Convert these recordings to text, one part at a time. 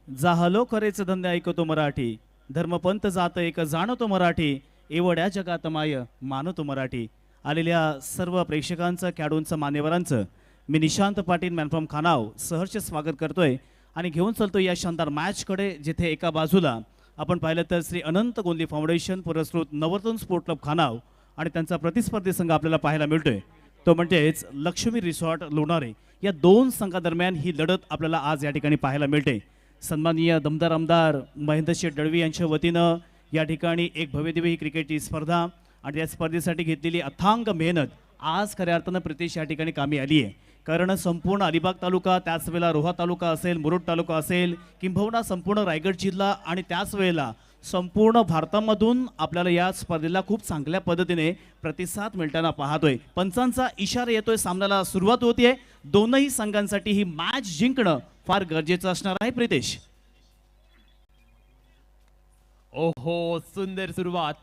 जाहलो करेच धंदे ऐकतो मराठी, धर्मपंथ जात एक जाणतो मराठी, एवढ्या जगात माय मानतो मराठी. आलेल्या सर्व प्रेक्षकांचं, खेळाडूंचं, मान्यवरांचं मी निशांत पाटील मॅन फ्रॉम खानाव सहर्ष स्वागत करतोय आणि घेऊन चालतो या शानदार मॅचकडे, जिथे एका बाजूला आपण पाहिलं तर श्री अनंत गोंदली फाउंडेशन पुरस्कृत नवरत्न स्पोर्ट क्लब खानाव आणि त्यांचा प्रतिस्पर्धी संघ आपल्याला पाहायला मिळतोय, तो म्हणजेच लक्ष्मी रिसॉर्ट लोणारे. या दोन संघादरम्यान ही लढत आपल्याला आज या ठिकाणी पाहायला मिळते. सन्माननीय दमदार आमदार महेंद्रशेठ दळवी यांच्या वतीनं या ठिकाणी एक भव्यदिव्य ही क्रिकेटची स्पर्धा आणि त्या स्पर्धेसाठी घेतलेली अथांग मेहनत आज खऱ्या अर्थानं प्रितेश या ठिकाणी कामी आली आहे. कारण संपूर्ण अलिबाग तालुका, त्याच वेळेला रोहा तालुका असेल, मुरुड तालुका असेल, किंबहुना संपूर्ण रायगड जिल्हा आणि त्याच वेळेला संपूर्ण भारतामधून आपल्याला या स्पर्धेला खूप चांगल्या पद्धतीने प्रतिसाद मिळताना पाहतोय. पंचांचा इशारा येतोय, सामन्याला सुरुवात होतीये. दोनही संघांसाठी ही मॅच जिंकणं फार गरजेचं असणार आहे. प्रितेश, ओहो, सुंदर सुरुवात.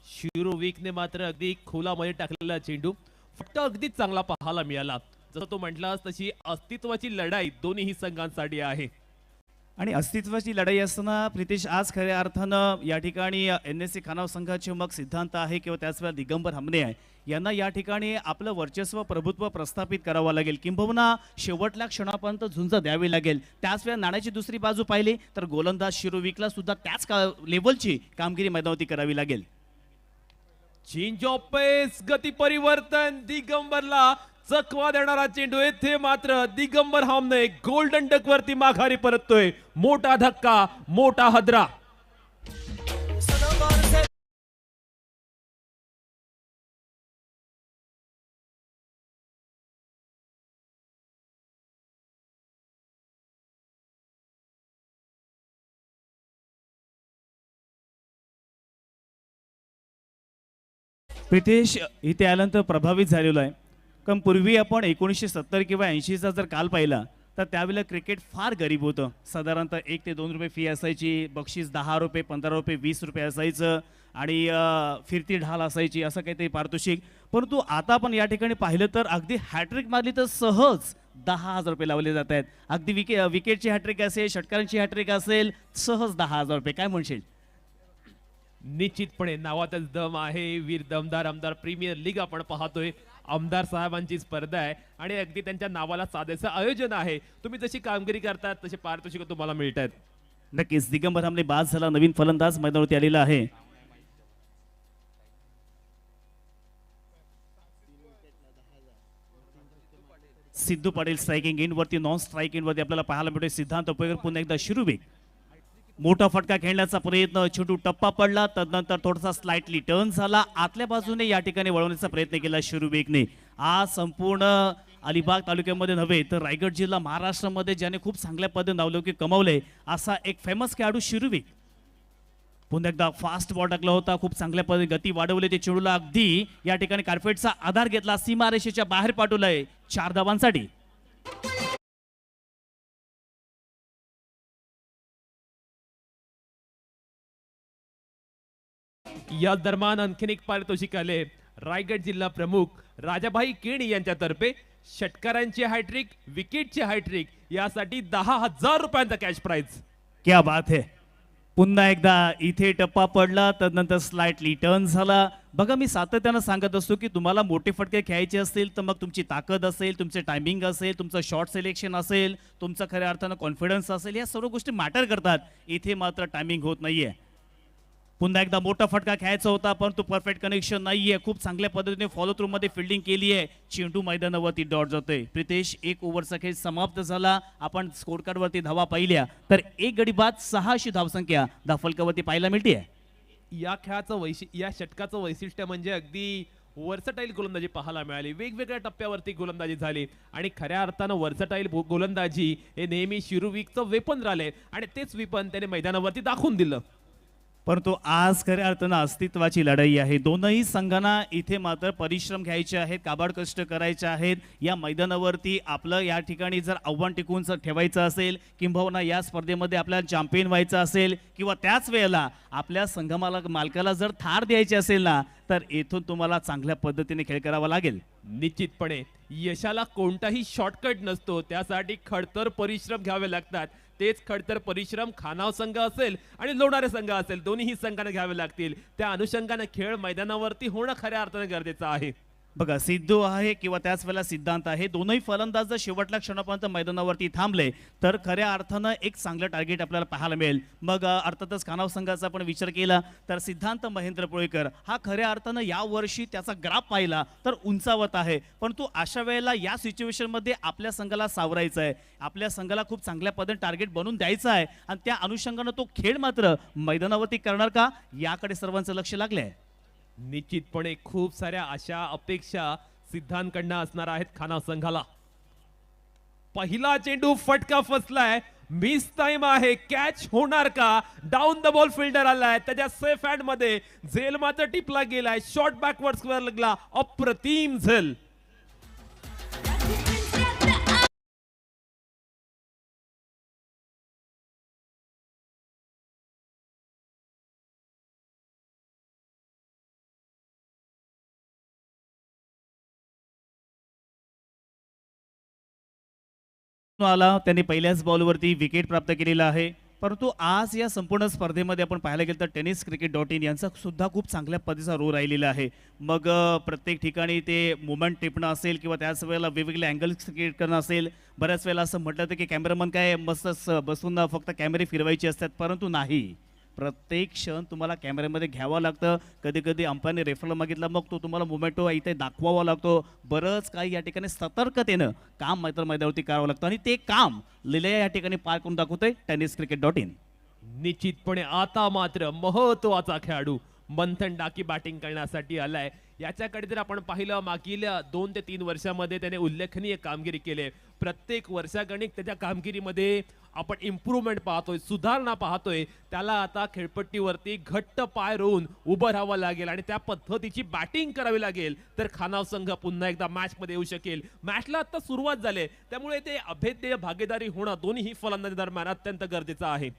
शिरोविकने मात्र अगदी खोलामध्ये टाकलेला चेंडू फक्त अगदी चांगला पाहायला मिळाला. जसं तो म्हटलास तशी अस्तित्वाची लढाई दोन्ही संघांसाठी आहे. आणि अस्तित्वाची लढाई असताना प्रितेश आज खऱ्या अर्थानं या ठिकाणी NSC खानाव संघाचे मग सिद्धांत आहे किंवा त्याचवेळेला दिगंबर हमने आहे, यांना या ठिकाणी आपलं वर्चस्व, प्रभुत्व प्रस्थापित करावं लागेल, किंबहुना शेवटल्या क्षणापर्यंत झुंज द्यावी लागेल. त्याच वेळेला नाण्याची दुसरी बाजू पाहिली तर गोलंदाज शिरोविकला सुद्धा त्याच लेवलची कामगिरी मैदानावरती करावी लागेल. चेंज ऑफ पेस, गती परिवर्तन, दिगंबरला चकवा देणारा चेंडू. येथे मात्र दिगंबर हमने गोल्डन डक वरती माघारी परततोय. मोठा धक्का, मोठा हदरा. प्रितेश इथे आल्यानंतर प्रभावित झालेलो आहे. कारण पूर्वी आपण 1970 किंवा 80चा जर काल पाहिला तर त्यावेळेला क्रिकेट फार गरीब होतं. साधारणतः 1 ते 2 रुपये फी असायची, बक्षीस 10 रुपये, 15 रुपये, 20 रुपये असायचं आणि फिरती ढाल असायची, असं काहीतरी पारितोषिक. परंतु आता आपण या ठिकाणी पाहिलं तर अगदी हॅट्रिक मारली तर सहज 10,000 रुपये लावले जात आहेत. अगदी विकेटची हॅट्रिक असेल, षटकारांची हॅट्रिक असेल, सहज 10,000 रुपये. काय म्हणशील? निश्चितपणे नावातच दम आहे. वीर दमदार आमदार प्रीमियर लीग आपण पाहतोय. आमदार साहेबांची स्पर्धा आहे आणि अगदी त्यांच्या नावाला साधेचं आयोजन आहे. तुम्ही जशी कामगिरी करतात तसे पारितोषिक तुम्हाला मिळतात. नक्कीच दिगंबर हमने बाद झाला, नवीन फलंदाज मैदानावरती आलेला आहे. सिद्धू पाटील स्ट्रायकिंग इन वरती, नॉन स्ट्राइक इन वरती आपल्याला पाहायला मिळतोय सिद्धांत उपयोग. पुन्हा एकदा शिरुविक मोठा फटका खेळण्याचा प्रयत्न, छोटू टप्पा पडला, तदनंतर थोडासा स्लाइटली टर्न झाला, आतल्या बाजूने या ठिकाणी वळवण्याचा प्रयत्न केला शिरुविकने. आज संपूर्ण अलिबाग तालुक्यामध्ये नव्हे तर रायगड जिल्हा, महाराष्ट्रामध्ये ज्याने खूप चांगल्या पद्धतीने नावलौकिक कमावले असा एक फेमस खेळाडू शिरुविक. पुन्हा एकदा फास्ट बॉल टाकला होता, खूप चांगल्या पद्धतीने गती वाढवली. ते चेंडूला अगदी या ठिकाणी कार्पेटचा आधार घेतला, सीमारेषेच्या बाहेर पाठवलंय 4 धावांसाठी. या दरम्यान आणखीन एक पारितोषिक आले. रायगड जिल्हा प्रमुख राजाभाई केणी यांच्यातर्फे षटकारांची हॅट्रिक, विकेटची हॅट्रिक यासाठी 10,000 रुपयांचा कॅश प्राइज. क्या बात है. पुन्हा एकदा इथे टप्पा पडला, तदनंतर स्लाइटली टर्न झाला. बघा, मी सातत्यानं सांगत असतो की तुम्हाला मोठे फटके खेळायचे असतील तर मग तुमची ताकद असेल, तुमचे टायमिंग असेल, तुमचं शॉट सिलेक्शन असेल, तुमचं खऱ्या अर्थानं कॉन्फिडन्स असेल, या सर्व गोष्टी मॅटर करतात. इथे मात्र टायमिंग होत नाहीये. पुन्हा एकदा मोठा फटका खेळायचा होता परंतु परफेक्ट कनेक्शन नाहीये. खूप चांगल्या पद्धतीने फॉलो थ्रू मध्ये फिल्डिंग केली आहे. चेंडू मैदानावरती डॉट जातोय. प्रितेश, 1 ओव्हरचा खेळ समाप्त झाला. आपण स्कोर कार्ड वरती धावा पाहिल्या तर 1 गडी बाद 6 अशी धावसंख्या धावफलकावरती पाहायला मिळते. या खेळाचं या षटकाचं वैशिष्ट्य म्हणजे अगदी वर्सटाईल गोलंदाजी पाहायला मिळाली. वेगवेगळ्या टप्प्यावरती गोलंदाजी झाली आणि खऱ्या अर्थानं वर्सटाईल गोलंदाजी हे नेहमी शिरुविकचं वेपन राहिले आणि तेच वेपन त्याने मैदानावरती दाखवून दिलं. परंतु आज खऱ्या अर्थानं अस्तित्वाची लढाई आहे. दोनही संघांना इथे मात्र परिश्रम घ्यायचे आहेत, काबाड कष्ट करायचे आहेत. या मैदानावरती आपलं या ठिकाणी जर आव्हान टिकवून ठेवायचं असेल, किंबहुना या स्पर्धेमध्ये आपल्याला चॅम्पियन व्हायचं असेल, किंवा त्याच वेळेला आपल्या मालकाला जर थार द्यायची असेल ना, तर इथून तुम्हाला चांगल्या पद्धतीने खेळ करावा लागेल. निश्चितपणे यशाला कोणताही शॉर्टकट नसतो. त्यासाठी खडतर परिश्रम घ्यावे लागतात. तेच खडतर परिश्रम खानाव संघ असेल आणि लोणारे संघ असेल दोन्ही संघांना घ्यावे लागतील. त्या अनुषंगाने खेळ मैदानावरती होणं खऱ्या अर्थाने गरजेचं आहे. बघा, सिद्धू आहे किंवा त्याच वेळेला सिद्धांत आहे, दोनही फलंदाज जर शेवटल्या क्षणापर्यंत मैदानावरती थांबले तर खऱ्या अर्थानं एक चांगलं टार्गेट आपल्याला पाहायला मिळेल. मग अर्थातच खानाव संघाचा आपण विचार केला तर सिद्धांत महेंद्र पोळेकर हा खऱ्या अर्थानं या वर्षी त्याचा ग्राफ पाहिला तर उंचावत आहे. परंतु अशा वेळेला या सिच्युएशनमध्ये आपल्या संघाला सावरायचं आहे, आपल्या संघाला खूप चांगल्या पद्धतीने टार्गेट बनवून द्यायचं आहे आणि त्या अनुषंगानं तो खेळ मात्र मैदानावरती करणार का याकडे सर्वांचं लक्ष लागले आहे. निश्चितपणे खूप साऱ्या आशा अपेक्षा सिद्धांतकडनं असणार आहेत खानाव संघाला. पहिला चेंडू फटका फसलाय, मिस टाइम आहे, कॅच होणार का? डाऊन द बॉल फिल्डर आलाय, त्याच्या सेफ हँड मध्ये झेल मात्र टिपला गेलाय, शॉर्ट बॅकवर्ड स्क्वेअर लागला, अप्रतिम झेल. आला त्यांनी पहिल्याच बॉलवरती विकेट प्राप्त केलेला आहे. परंतु आज या संपूर्ण स्पर्धेमध्ये आपण पाहायला गेलं तर tenniscricket.in यांचा सुद्धा खूप चांगल्या पद्धतीचा रोल राहिलेला आहे. मग प्रत्येक ठिकाणी ते मुवमेंट टिपणं असेल किंवा त्याच वेळेला वेगवेगळे अँगल्स क्रिएट करणं असेल. बऱ्याच वेळेला असं म्हटलं होतं की कॅमेरामन काय मस्त बसून फक्त कॅमेरे फिरवायचे असतात, परंतु नाही, प्रत्येक क्षण तुम्हाला कॅमेऱ्यामध्ये घ्यावं लागतं. कधी कधी अंपायरने रेफरला मागितला मग तो तुम्हाला मोमेंटो इथे दाखवावा लागतो. बरंच काही या ठिकाणी सतर्कतेनं काम मैदानावरती करावं लागतं आणि ते काम लिलया या ठिकाणी पार करून दाखवतोय tenniscricket.in. निश्चितपणे आता मात्र महत्वाचा खेळाडू मंथन डाकी बॅटिंग करण्यासाठी आलाय. याच्याकडे जर आपण पाहिलं मागील 2 ते 3 वर्षामध्ये त्याने उल्लेखनीय कामगिरी केली. प्रत्येक वर्षागणिक त्याच्या कामगिरीमध्ये आपण इम्प्रूव्हमेंट पाहतोय, सुधारणा पाहतोय. त्याला आता खेळपट्टीवरती घट्ट पाय रोवून उभं राहावं लागेल आणि त्या पद्धतीची बॅटिंग करावी लागेल तर खानाव संघ पुन्हा एकदा मॅच मध्ये येऊ शकेल. मॅचला आता सुरुवात झाली त्यामुळे ते अभेद्य भागीदारी होणं दोन्ही फलंदाजी दरम्यान अत्यंत गरजेचं आहे.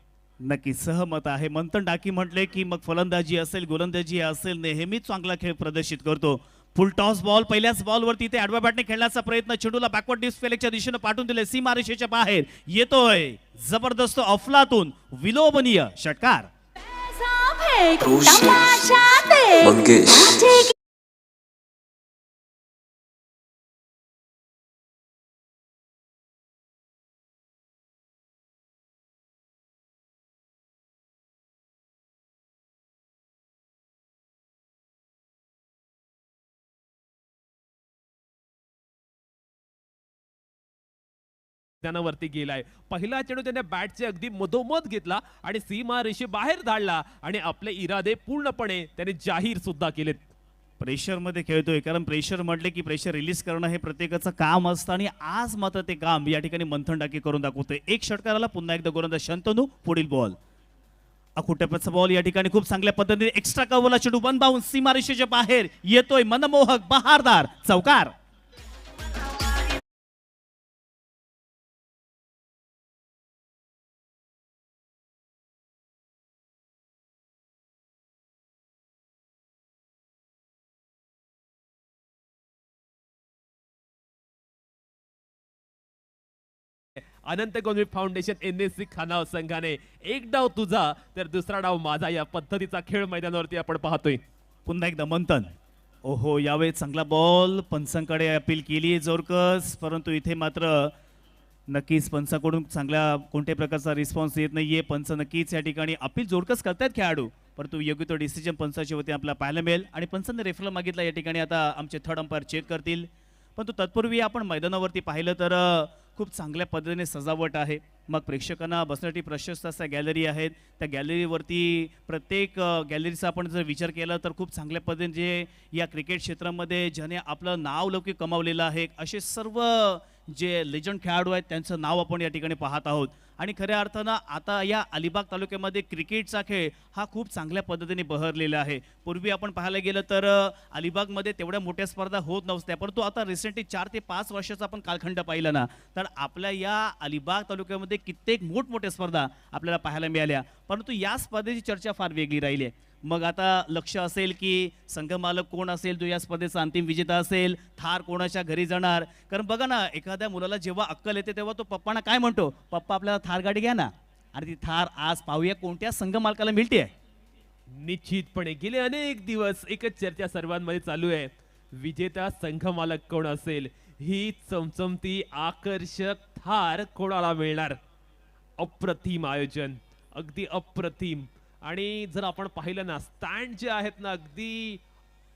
नक्की सहमत आहे. मंथन डाकी म्हटले की मग फलंदाजी असेल गोलंदाजी असेल नेहमीच चांगला खेळ प्रदर्शित करतो. फुल टॉस बॉल पहिल्याच बॉलवरती ते आडव्या बॅटने खेळण्याचा प्रयत्न, चेंडूला बॅकवर्ड डिस्फेलेक्टच्या दिशेने पाठवून दिले, सीमा रेषेच्या बाहेर येतोय जबरदस्त अफलातून विलोभनीय षटकार. मंगेश वरती गेलाय. पहिला चेंडू त्याने बॅटचे अगदी मधोमध घेतला आणि सीमा रेषे बाहेर धाडला आणि आपले इरादे पूर्णपणे त्याने जाहीर सुद्धा केलेत. प्रेशर मध्ये खेळतोय, कारण प्रेशर म्हटले की प्रेशर रिलीज करणं हे प्रत्येकाचं काम असतं आणि आज मात्र ते काम या ठिकाणी मंथन डाकी करून दाखवतोय. एक षटकाराला पुन्हा एकदा गोलंदाज शंतनू, पुढील बॉल अकुटप्याचा बॉल या ठिकाणी खूप चांगल्या पद्धतीने एक्स्ट्रा कव्हरला चेंडू वन बाउन्स सीमा रेषेच्या बाहेर येतोय, मनमोहक बहारदार चौकार. अनंत गोंधळी फाउंडेशन NSC खानाव संघाने एक डाव तुझा तर दुसरा डाव माझा या पद्धतीचा खेळ मैदानावरती आपण पाहतोय. पुन्हा एकदा मंथन, ओहो यावेळी चांगला बॉल, पंचांकडे अपील केली जोरकस, परंतु इथे मात्र नक्कीच पंचाकडून चांगल्या कोणत्याही प्रकारचा रिस्पॉन्स येत नाहीये. पंच नक्कीच या ठिकाणी अपील जोरकस करतायत खेळाडू, परंतु योग्य तो डिसिजन पंचाच्या वतीने आपल्याला पाहायला मिळेल आणि पंचांनी रेफरला मागितला. या ठिकाणी आता आमचे थर्ड अंपायर चेक करतील. परंतु तत्पूर्वी आपण मैदानावरती पाहिलं तर खूप चांगल्या पद्धतीने सजावट आहे. मग प्रेक्षकांना बसण्यासाठी प्रशस्त अशा गॅलरी आहेत. त्या गॅलरीवरती प्रत्येक गॅलरीचा आपण जर विचार केला तर खूप चांगल्या पद्धतीने जे या क्रिकेट क्षेत्रामध्ये ज्याने आपलं नाव लौकिक कमावलेलं आहे असे सर्व जे लेजंड खेळाडू आहेत त्यांचं नाव आपण या ठिकाणी पाहत आहोत. आणि खऱ्या अर्थानं आता या अलिबाग तालुक्यामध्ये क्रिकेटचा खेळ हा खूप चांगल्या पद्धतीने बहरलेला आहे. पूर्वी आपण पाहायला गेलं तर अलिबागमध्ये तेवढ्या मोठ्या स्पर्धा होत नव्हत्या, परंतु आता रिसेंटली 4 ते 5 वर्षाचा आपण कालखंड पाहिला ना तर आपल्या या अलिबाग तालुक्यामध्ये कित्येक मोठमोठ्या स्पर्धा आपल्याला पाहायला मिळाल्या. परंतु या स्पर्धेची चर्चा फार वेगळी राहिली आहे. मग आता लक्ष असेल की संघमालक कोण असेल, जो या स्पर्धेचा अंतिम विजेता असेल, थार कोणाच्या घरी जाणार. कारण बघा ना, एखाद्या मुलाला जेव्हा अक्कल येते तेव्हा तो पप्पांना काय म्हणतो, पप्पा आपल्याला थार गाडी घ्या ना. आणि ती थार आज पाहूया कोणत्या संघमालकाला मिळते. निश्चितपणे गेले अनेक दिवस एकच चर्चा सर्वांमध्ये चालू आहे, विजेता संघ मालक कोण असेल, ही चमचमती आकर्षक थार कोणाला मिळणार. अप्रतिम आयोजन, अगदी अप्रतिम. आणि जर आपण पाहिलं ना, स्टँड जे आहेत ना, अगदी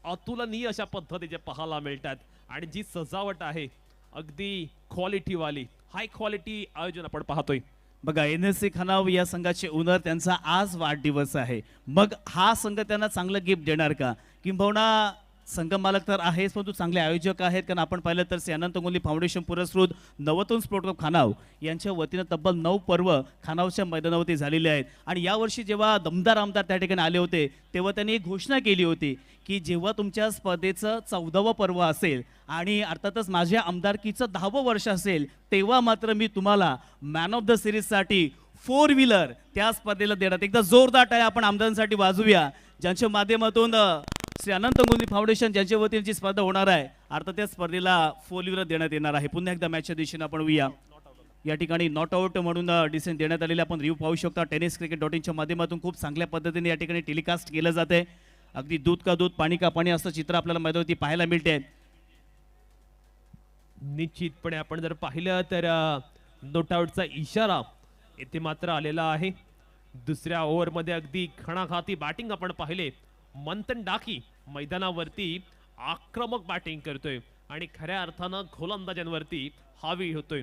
अतुलनीय अशा पद्धतीचे पाहायला मिळतात. आणि जी सजावट आहे अगदी क्वालिटीवाली, हाय क्वालिटी आयोजन आपण पाहतोय. बघा, NSC खनाव या संघाचे ओनर, त्यांचा आज वाढदिवस आहे. मग हा संघ त्यांना चांगलं गिफ्ट देणार का? किंबहुना संघ मालक तर आहेच, पण चांगले आयोजक आहेत. कारण आपण पाहिलं तर श्री अनंत गोंगली फाउंडेशन पुरस्कृत नवतोन स्पोर्ट क्लब खानाव यांच्या वतीनं तब्बल 9 पर्व खानावच्या मैदानावरती झालेले आहेत. आणि यावर्षी जेव्हा दमदार आमदार त्या ठिकाणी आले होते, तेव्हा त्यांनी एक घोषणा केली होती की जेव्हा तुमच्या स्पर्धेचं 14वं पर्व असेल आणि अर्थातच माझ्या आमदारकीचं 10वं वर्ष असेल, तेव्हा मात्र मी तुम्हाला मॅन ऑफ द सिरीजसाठी 4 व्हीलर त्या स्पर्धेला देण्यात. एकदा जोरदार टाळ्या आपण आमदारांसाठी वाजवूया, ज्यांच्या माध्यमातून श्री अनंत गोंगली फाउंडेशन ज्यांच्या वतीने जी स्पर्धा होणार आहे, अर्थात त्या स्पर्धेला 4 व्हीलर देण्यात येणार आहे. पुन्हा एकदा मॅचच्या दिशेने आपण वळूया. या ठिकाणी नॉट आउट म्हणून डिसिजन देण्यात आलेले आपण रिव्ह्यू पाहू शकता. tenniscricket.in माध्यमातून खूप चांगल्या पद्धतीने या ठिकाणी टेलिकास्ट केलं जाते. अगदी दूध का दूध पाणी का पाणी असं चित्र आपल्याला मैदानावरती पाहायला मिळते. निश्चितपणे आपण जर पाहिलं तर नोट आउटचा इशारा येथे मात्र आलेला आहे. दुसऱ्या ओव्हरमध्ये अगदी खणाघाती बॅटिंग आपण पाहिले. मंथन डाकी मैदानावरती आक्रमक बॅटिंग करतोय आणि खऱ्या अर्थानं गोलंदाजांवरती हावी होतोय.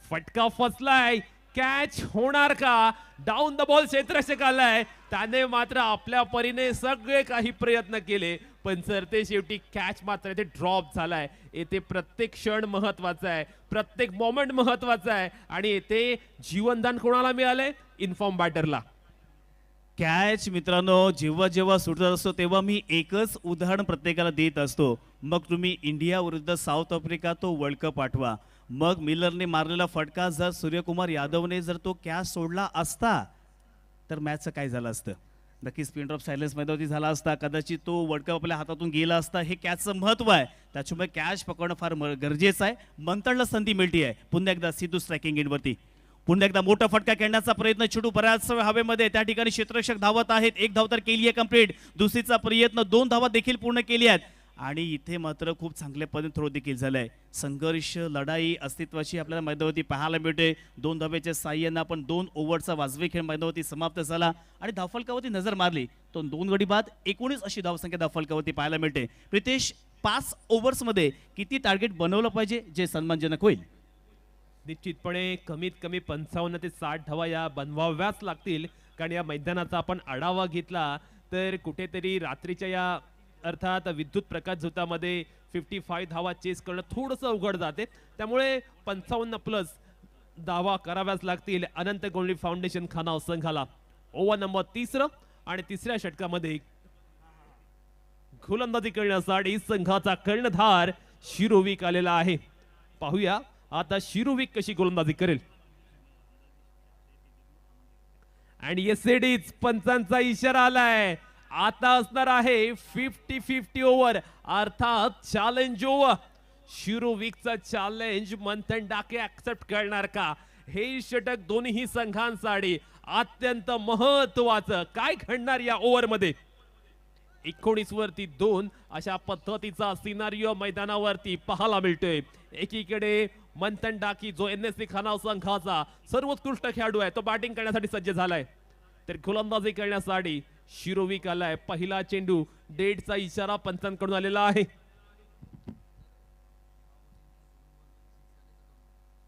फटका फसलाय, कॅच होणार का? डाऊन द बॉल क्षेत्ररक्षक आलाय, त्याने मात्र आपल्या परीने सगळे काही प्रयत्न केले, पण सरते शेवटी कॅच मात्र इथे ड्रॉप झालाय. येथे प्रत्येक क्षण महत्वाचा आहे, प्रत्येक मोमेंट महत्वाचा आहे. आणि येथे जीवनदान कोणाला मिळालंय? इन्फॉर्म बॅटरला. कॅच मित्रांनो, जेव्हा जेव्हा सुटत असतो तेव्हा मी एकच उदाहरण प्रत्येकाला देत असतो. मग तुम्ही इंडिया विरुद्ध साऊथ आफ्रिका तो वर्ल्ड कप आठवा. मग मिलरने मारलेला फटका जर सूर्यकुमार यादवने जर तो कॅच सोडला असता तर मॅचचं काय झालं असतं? नक्कीच पिन ड्रॉप सायलेन्स मैदानावरती झाला असता. कदाचित तो वर्ल्ड कप आपल्या हातातून गेला असता. हे कॅचचं महत्व आहे, त्याच्यामुळे कॅच पकडणं फार गरजेचं आहे. मंथनला संधी मिळते आहे. पुन्हा एकदा सिद्धू स्ट्रायकिंग एंडवरती पुन्हा एकदा मोठा फटका खेळण्याचा प्रयत्न. चेंडू बऱ्याच हवेमध्ये, त्या ठिकाणी क्षेत्ररक्षक धावत आहेत. 1 धाव तर केली आहे कंप्लीट. दुसरीचा प्रयत्न, 2 धावा देखील पूर्ण केली आहेत. आणि इथे मात्र खूप चांगल्या पद्धतीने थ्रो देखील झालाय. संघर्ष, लढाई अस्तित्वाची आपल्याला मैदानावरती पाहायला मिळते. 2 धावेच्या साह्यानं आपण 2 ओव्हरचा वाजवी खेळ मैदानावरती समाप्त झाला. आणि धावफलकावरती नजर मारली तो 2 गडी बाद 19 अशी धावसंख्या धावफलकावरती पाहायला मिळते. प्रितेश, 5 ओव्हर्समध्ये किती टार्गेट बनवलं पाहिजे जे सन्मानजनक होईल? निश्चितपणे कमीत कमी 55 ते 60 धावा या बनवाव्याच लागतील. कारण या मैदानाचा आपण आढावा घेतला तर कुठेतरी रात्रीच्या या अर्थात विद्युत प्रकाश झोतामध्ये 55 धावा चेस करणं थोडंसं अवघड जाते. त्यामुळे 55+ धावा कराव्याच लागतील अनंत गोंगली फाउंडेशन खानाव संघाला. ओव्हर नंबर 3 आणि तिसऱ्या षटकामध्ये गोलंदाजी करण्यासाठी संघाचा कर्णधार शिरोविक आलेला आहे. पाहूया आता शिरोविक कशी गोलंदाजी करेल. आणि येसेडीच पंचांचा इशारा आलाय. आता असणार आहे 50-50 ओव्हर, अर्थात चॅलेंज ओव्हर. शिरोविकचा चॅलेंज मंथन डाके ऍक्सेप्ट करणार का? हे षटक दोन्ही संघांसाठी अत्यंत महत्वाचं. काय घडणार या ओव्हरमध्ये? 19 वरती 2 अशा पद्धतीचा सिनारिओ मैदानावरती पाहायला मिळतोय. एकीकडे मंथन डाकी जो NSC खानाव संघाचा सर्वोत्कृष्ट खेळाडू आहे, तो बॅटिंग करण्यासाठी सज्ज झालाय. तर गोलंदाजी करण्यासाठी शिरोविक आलाय. पहिला चेंडू, डेटचा इशारा पंचांकडून आलेला आहे.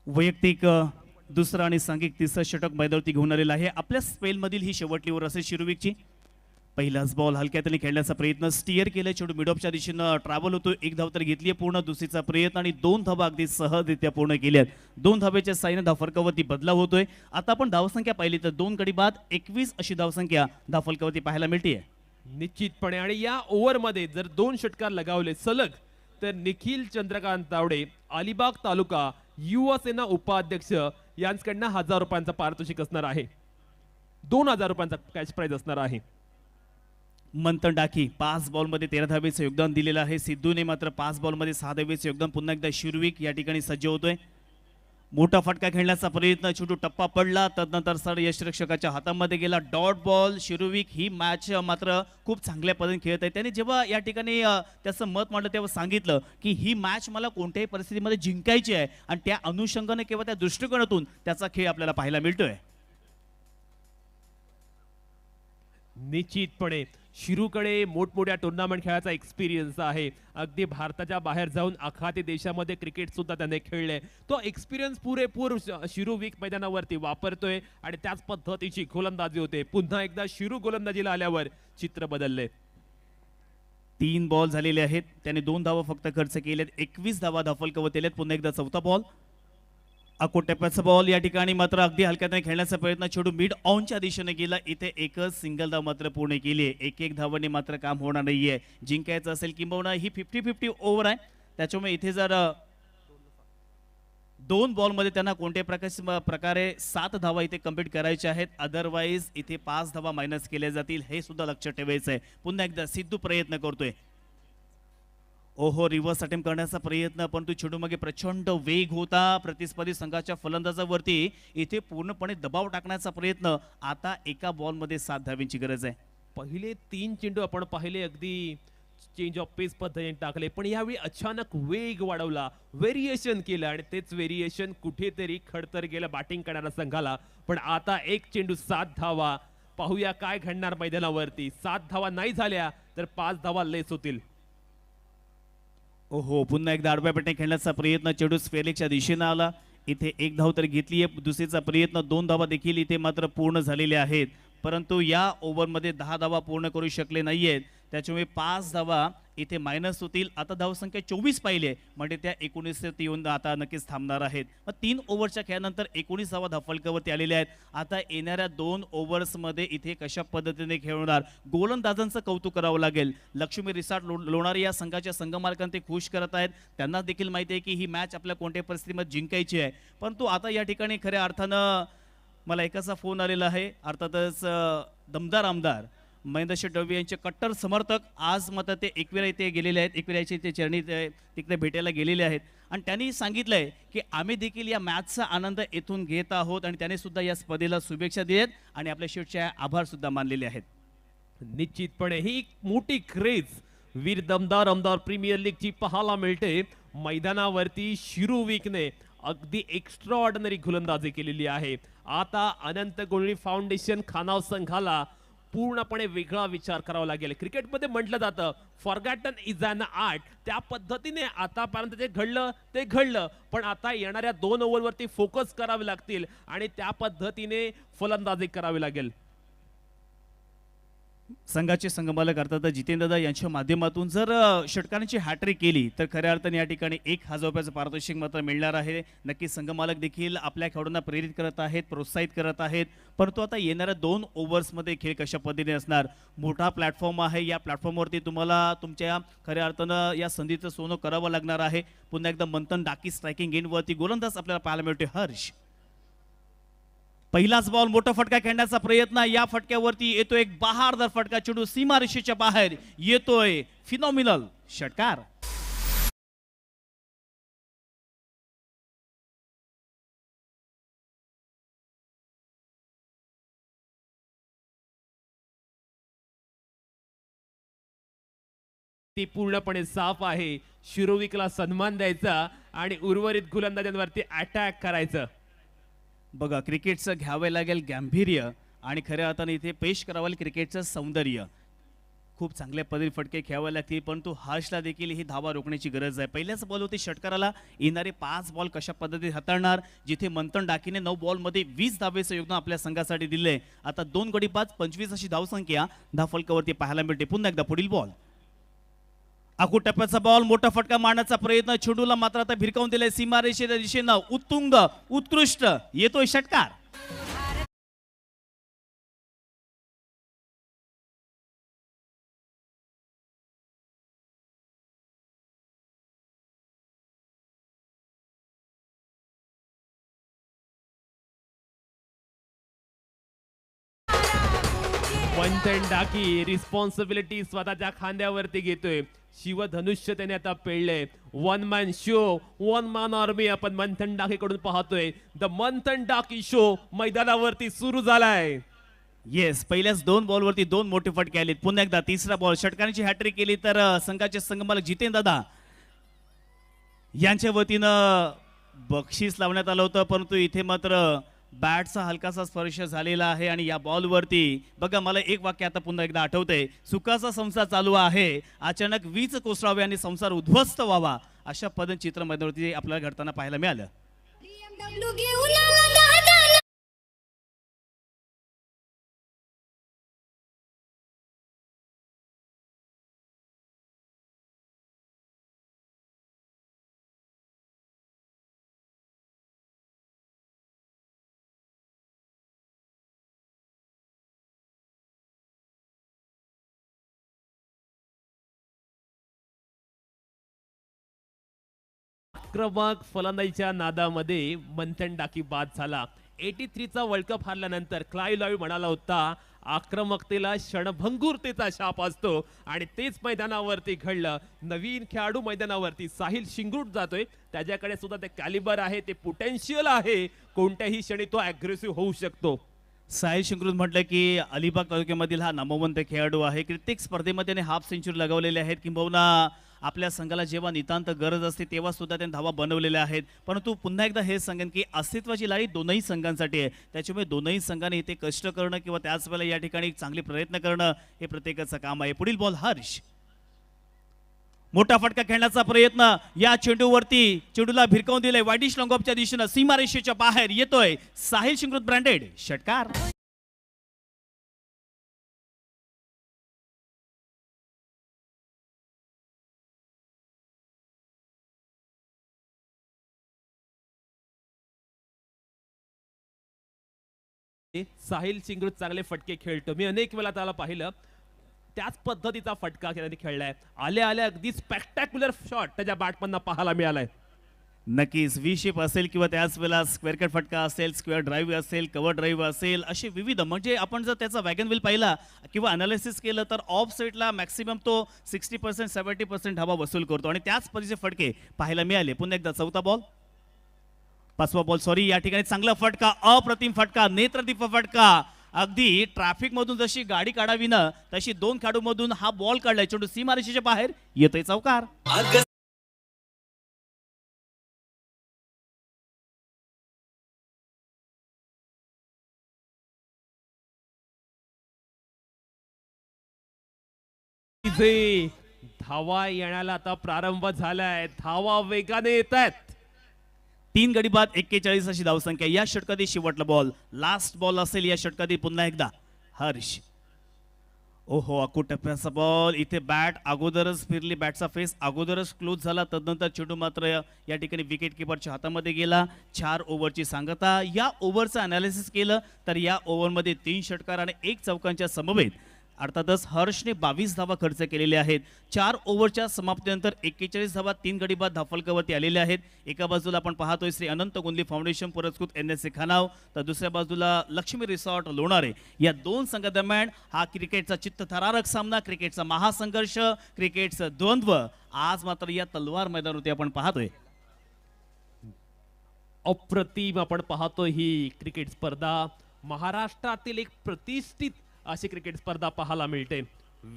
वैयक्तिक दुसरा आणि सांघिक तिसरं षटक मैदानावरती घेऊन आलेला आहे. आपल्या स्पेलमधील ही शेवटली ओव्हर असेल शिरोविकची. पहिलाच बॉल हलक्यातली खेळण्याचा प्रयत्न, स्टिअर केलं, चेंडू मिडऑफच्या दिशेनं ट्रॅव्हल होतो. 1 धाव तर घेतली पूर्ण. दुसरीचा प्रयत्न आणि 2 धावा अगदी सहजरित्या पूर्ण केल्यात. 2 धावेच्या साईने धावफलकावरती बदलाव होतोय. आता आपण धावसंख्या पाहिली तर 2 गडी बाद 21 अशी धावसंख्या धावफलकावरती पाहायला मिळते. निश्चितपणे. आणि या ओव्हरमध्ये जर 2 षटकार लगावले सलग तर निखिल चंद्रकांत तावडे, अलिबाग तालुका युवा सेना उपाध्यक्ष यांच्याकडनं 1000 रुपयांचा पारितोषिक असणार आहे. 2000 रुपयांचा कॅश प्राइज असणार आहे. मंथन डाकी 5 बॉलमध्ये 13 धावेचं योगदान दिलेलं आहे. सिद्धूने मात्र 5 बॉलमध्ये 6 धावेचं योगदान. पुन्हा एकदा शिरविक या ठिकाणी सज्ज होतोय. मोठा फटका खेळण्याचा प्रयत्न, छोटू टप्पा पडला, तदनंतर सर यशरक्षकाच्या हातामध्ये गेला डॉट बॉल. शिरविक ही मॅच मात्र खूप चांगल्या पद्धतीने खेळत आहे. त्याने जेव्हा या ठिकाणी त्याचं मत मांडलं तेव्हा सांगितलं की ही मॅच मला कोणत्याही परिस्थितीमध्ये जिंकायची आहे आणि त्या अनुषंगाने किंवा त्या दृष्टिकोनातून त्याचा खेळ आपल्याला पाहायला मिळतोय. निश्चितपणे शिरूकडे मोठमोठ्या टुर्नामेंट खेळाचा एक्सपिरियन्स आहे. अगदी भारताच्या बाहेर जाऊन आखाती देशामध्ये क्रिकेट सुद्धा त्याने खेळले. तो एक्सपिरियन्स पुरेपूर शिरू वीक मैदानावरती वापरतोय आणि त्याच पद्धतीची गोलंदाजी होते. पुन्हा एकदा शिरू गोलंदाजीला आल्यावर चित्र बदलले. 3 बॉल झालेले आहेत. त्याने 2 धावा फक्त खर्च केलेत. 21 धावा धाफल कवत केलेत. पुन्हा एकदा चौथा बॉल. अकोट टप्प्याचा बॉल या ठिकाणी मात्र अगदी हलक्याने खेळण्याचा प्रयत्न, चेंडू मिड ऑनच्या दिशेने गेला. इथे एकच सिंगल धाव मात्र पूर्ण केली आहे. एक धावाने मात्र काम होणार नाहीये. जिंकायचं असेल किंबहुना ही 50-50 ओव्हर आहे. त्याच्यामुळे इथे जर 2 बॉलमध्ये त्यांना कोणत्याही प्रकारे 7 धावा इथे कंप्लीट करायच्या आहेत. अदरवाईज इथे 5 धावा मायनस केल्या जातील. हे सुद्धा लक्षात ठेवायचं आहे. पुन्हा एकदा सिद्धू प्रयत्न करतोय. ओहो, रिव्हर्स अटेम्प्ट करण्याचा प्रयत्न, परंतु चेंडूमागे प्रचंड वेग होता. प्रतिस्पर्धी संघाच्या फलंदाजावरती इथे पूर्णपणे दबाव टाकण्याचा प्रयत्न. आता एका बॉलमध्ये 7 धावांची गरज आहे. पहिले 3 चेंडू आपण पाहिले अगदी चेंज ऑफ पेस पद्धतीने टाकले, पण यावेळी अचानक वेग वाढवला, व्हेरिएशन केलं आणि तेच व्हेरिएशन कुठेतरी खडतर गेलं बॅटिंग करणाऱ्या संघाला. पण आता एक चेंडू 7 धावा. पाहूया काय घडणार मैदानावरती. 7 धावा नाही झाल्या तर 5 धावा लेस होतील. ओहो, पुन्हा एकदा आडव्या पट्ट्या खेळण्याचा प्रयत्न, चेंडू स्फेरिकच्या दिशेने आला. इथे 1 धाव तर घेतली आहे. दुसरीचा प्रयत्न, 2 धावा देखील इथे मात्र पूर्ण झालेल्या आहेत. परंतु या ओव्हरमध्ये 10 धावा पूर्ण करू शकले नाहीयेत. त्याच्यामुळे 5 धावा इथे मायनस होतील. आता धावसंख्या 24 पाहिली म्हणजे त्या 19 येऊन आता नक्कीच थांबणार आहेत. मग 3 ओव्हरच्या खेळानंतर 19 धावा धावफलकावरती आलेल्या आहेत. आता येणाऱ्या 2 ओव्हर्समध्ये इथे कशा पद्धतीने खेळणार, गोलंदाजांचं कौतुक करावं लागेल. लक्ष्मी रिसॉर्ट लोणारी या संघाच्या संघमालकांना ते खुश करत आहेत. त्यांना देखील माहिती आहे की ही मॅच आपल्या कोणत्याही परिस्थितीमध्ये जिंकायची आहे. परंतु आता या ठिकाणी खऱ्या अर्थानं मला एकाचा फोन आलेला आहे. अर्थातच दमदार आमदार महेंद्र शेठ दळवी यांचे कट्टर समर्थक आज मात्र ते एकविरा इथे गेलेले आहेत. एकविराचे ते चरणी तिकडे भेटायला गेलेले आहेत आणि त्यांनी सांगितलंय की आम्ही देखील या मॅचचा आनंद येथून घेत आहोत आणि त्याने सुद्धा या स्पर्धेला शुभेच्छा दिल्यात आणि आपल्या शेठचे आभार सुद्धा मानलेले आहेत. निश्चितपणे ही एक मोठी क्रेज वीर दमदार आमदार प्रीमियर लीगची पाहायला मिळते. मैदानावरती शिरू वीकने अगदी एक्स्ट्रा ऑर्डिनरी गोलंदाजी केलेली आहे. आता अनंत गोळी फाउंडेशन खानाव संघाला पूर्णपणे वेगळा विचार करावा लागेल. क्रिकेटमध्ये म्हटलं जातं फॉरगॅटन इज अन आर्ट. त्या पद्धतीने आतापर्यंत जे घडलं ते घडलं, पण आता येणाऱ्या 2 ओव्हरवरती फोकस करावे लागतील आणि त्या पद्धतीने फलंदाजी करावी लागेल. संघाचे संघमालक अर्थात जितेंद्रदा यांच्या माध्यमातून जर षटकारांची हॅट्रिक केली तर खऱ्या अर्थाने या ठिकाणी 1000 रुपयाचं पारितोषिक मात्र मिळणार आहे. नक्कीच संघमालक देखील आपल्या खेळाडूंना प्रेरित करत आहेत, प्रोत्साहित करत आहेत. परंतु आता येणाऱ्या 2 ओव्हर्समध्ये खेळ कशा पद्धतीने असणार, मोठा प्लॅटफॉर्म आहे. या प्लॅटफॉर्मवरती तुम्हाला तुमच्या खऱ्या अर्थानं या संधीचं सोनं करावं लागणार आहे. पुन्हा एकदा मंथन डाकी स्ट्रायकिंग एंडवरती गोलंदाज आपल्याला पाहायला मिळतोय हर्ष. पहिलाच बॉल, मोठा फटका खेळण्याचा प्रयत्न. या फटक्यावरती येतो एक बहारदार फटका, चेंडू सीमारेषेच्या बाहेर येतोय. फिनॉमिनल षटकार. ती पूर्णपणे साफ आहे. शिरोविकला सन्मान द्यायचा आणि उर्वरित गोलंदाजांवरती अटॅक करायचं. बघा, क्रिकेटचं घ्यावं लागेल गांभीर्य आणि खऱ्या अर्थाने इथे पेश करावं लागेल क्रिकेटचं सौंदर्य. खूप चांगल्या पद्धतीने फटके खेळावे लागतील, परंतु हर्षला देखील ही धावा रोखण्याची गरज आहे. पहिल्याच बॉल होती षटकाराला. येणारे 5 बॉल कशा पद्धतीने हाताळणार, जिथे मंथन डाकीने 9 बॉलमध्ये 20 धावेचं योगदान आपल्या संघासाठी दिलंय. आता 2 गडी 25 अशी धावसंख्या धावफलकावरती पाहायला मिळते. पुन्हा एकदा पुढील बॉल, आखूड टप्प्याचा बॉल, मोठा फटका मारण्याचा प्रयत्न, चेंडूला मात्र आता भिरकावून दिलाय सीमारेषेच्या दिशेनं. उत्तुंग, उत्कृष्ट येतोय षटकार. मंथन डाकी रिस्पॉन्सिबिलिटी स्वतःच्या खांद्यावरती घेतोय. शिवधनुष्य त्याने आता पेळले. One man show, one man army आपण मंथन डाकीकडून पाहतोय. द मंथन डाकी शो मैदानावरती सुरू झालाय. येस, पहिल्याच 2 बॉलवरती 2 मोठे फटके आलेत. पुन्हा एकदा तिसरा बॉल षटकारांची हॅट्रिक केली तर संघाचे संघमालक जितेंद्र दादा यांच्या वतीनं बक्षीस लावण्यात आलं होतं, परंतु इथे मात्र बॅटचा हलकासा स्पर्श झालेला आहे. आणि या बॉलवरती बघा, मला एक वाक्य आता पुन्हा एकदा आठवतंय. सुखाचा संसार चालू आहे, अचानक वीज कोसळावी आणि संसार उद्ध्वस्त व्हावा, अशा पद्धतीने चित्र मैदानावरती आपल्याला घडताना पाहायला मिळालं. BMW घेऊन आला दादा. आक्रमक फलंदाजीच्या नादामध्ये मंथन डाकी बाद झाला. 83 चा वर्ल्ड कप हारल्यानंतर क्लाय लॉय म्हणाला होता, आक्रमकतेला क्षणभंगुरतेचा शाप असतो. आणि तेच मैदानावरती घडलं. नवीन खेळाडू मैदानावरती साहिल शिंगरूट जातोय. त्याच्याकडे सुद्धा ते कॅलिबर आहे, ते पोटेन्शियल आहे. कोणत्याही क्षणी तो अग्रेसिव्ह होऊ शकतो. साहिल शिंगरूट म्हटलं की अलिबाग तालुक्यामधील हा नामवंत खेळाडू आहे. कित्येक स्पर्धेमध्ये त्याने हाफ सेंचुरी लगावलेले आहेत. किंबहुना आपल्या संघाला जेव्हा नितांत गरज असते तेव्हा सुद्धा त्यांनी धावा बनवलेल्या आहेत. परंतु पुन्हा एकदा हे सांगेन की अस्तित्वाची लढाई दोनही संघांसाठी आहे. त्याच्यामुळे दोनही संघांनी इथे कष्ट करणं किंवा त्याच वेळेला या ठिकाणी चांगले प्रयत्न करणं हे प्रत्येकाचं काम आहे. पुढील बॉल हर्ष, मोठा फटका खेळण्याचा प्रयत्न. या चेंडूवरती चेंडूला भिरकावून दिलंय वाईडिश लॉंगऑफच्या दिशेनं, सीमारेषेच्या बाहेर येतोय. साहिल शिंगरूट ब्रँडेड षटकार. साहिल शिंगरूट चांगले फटके खेळतो. मी अनेक वेळा त्याला पाहिलं, त्याच पद्धतीचा फटका त्याने खेळलाय. आल्या आल्या अगदी स्पेक्टॅक्युलर शॉट त्याच्या बॅटमधनं पाहायला मिळालाय. नक्कीच व्ही शेप असेल किंवा त्याच वेळेला स्क्वेअर कट फटका असेल, स्क्वेअर ड्राईव्ह असेल, कव्हर ड्राईव्ह असेल, असे विविध, म्हणजे आपण जर त्याचा वॅगन व्हील पाहिला किंवा अनालिसिस केलं तर ऑफ साईडला मॅक्सिमम तो 60% 70% धावा वसूल करतो. आणि त्याच पद्धतीचे फटके पाहायला मिळाले. पुन्हा एकदा चौथा बॉल, पाचवा बॉल सॉरी, या ठिकाणी चांगला फटका, अप्रतिम फटका, नेत्रदीप फटका. अगदी ट्रॅफिक मधून जशी गाडी काढावी ना तशी 2 खेळाडू मधून हा बॉल काढलाय. चेंडू सीमारेषेच्या बाहेर येतोय, चौकार. धावा येण्याला आता प्रारंभ झालाय. धावा वेगाने येत आहेत. 3 गडी बाद 41 अशी धावसंख्या. या षटकातील शेवटला बॉल, लास्ट बॉल असेल या षटकातील. पुन्हा एकदा हर्ष. ओहो, अकू टप्प्याचा बॉल. इथे बॅट अगोदरच फिरली, बॅटचा फेस अगोदरच क्लोज झाला. तदनंतर चेंडू मात्र या ठिकाणी विकेट किपरच्या हातामध्ये गेला. 4 ओव्हरची सांगता. या ओव्हरचं अनालिसिस केलं तर या ओव्हरमध्ये 3 षटकार आणि 1 चौकांच्या समवेत अर्थातच हर्षने 22 धावा खर्च केलेले आहेत. 4 ओव्हरच्या समाप्तीनंतर 41 धावा 3 गडी बाद धाफलकावरती आलेल्या आहेत. एका बाजूला आपण पाहतोय श्री अनंत गोंदली फाउंडेशन पुरस्कृत NSC खानाव, तर दुसऱ्या बाजूला लक्ष्मी रिसॉर्ट लोणारे. या 2 संघादरम्यान हा क्रिकेटचा चित्तथरारक सामना, क्रिकेटचा महासंघर्ष, क्रिकेटचं द्वंद्व आज मात्र या तलवार मैदानावरती आपण पाहतोय. अप्रतिम आपण पाहतो ही क्रिकेट स्पर्धा. महाराष्ट्रातील एक प्रतिष्ठित अशी क्रिकेट स्पर्धा पाहायला मिळते.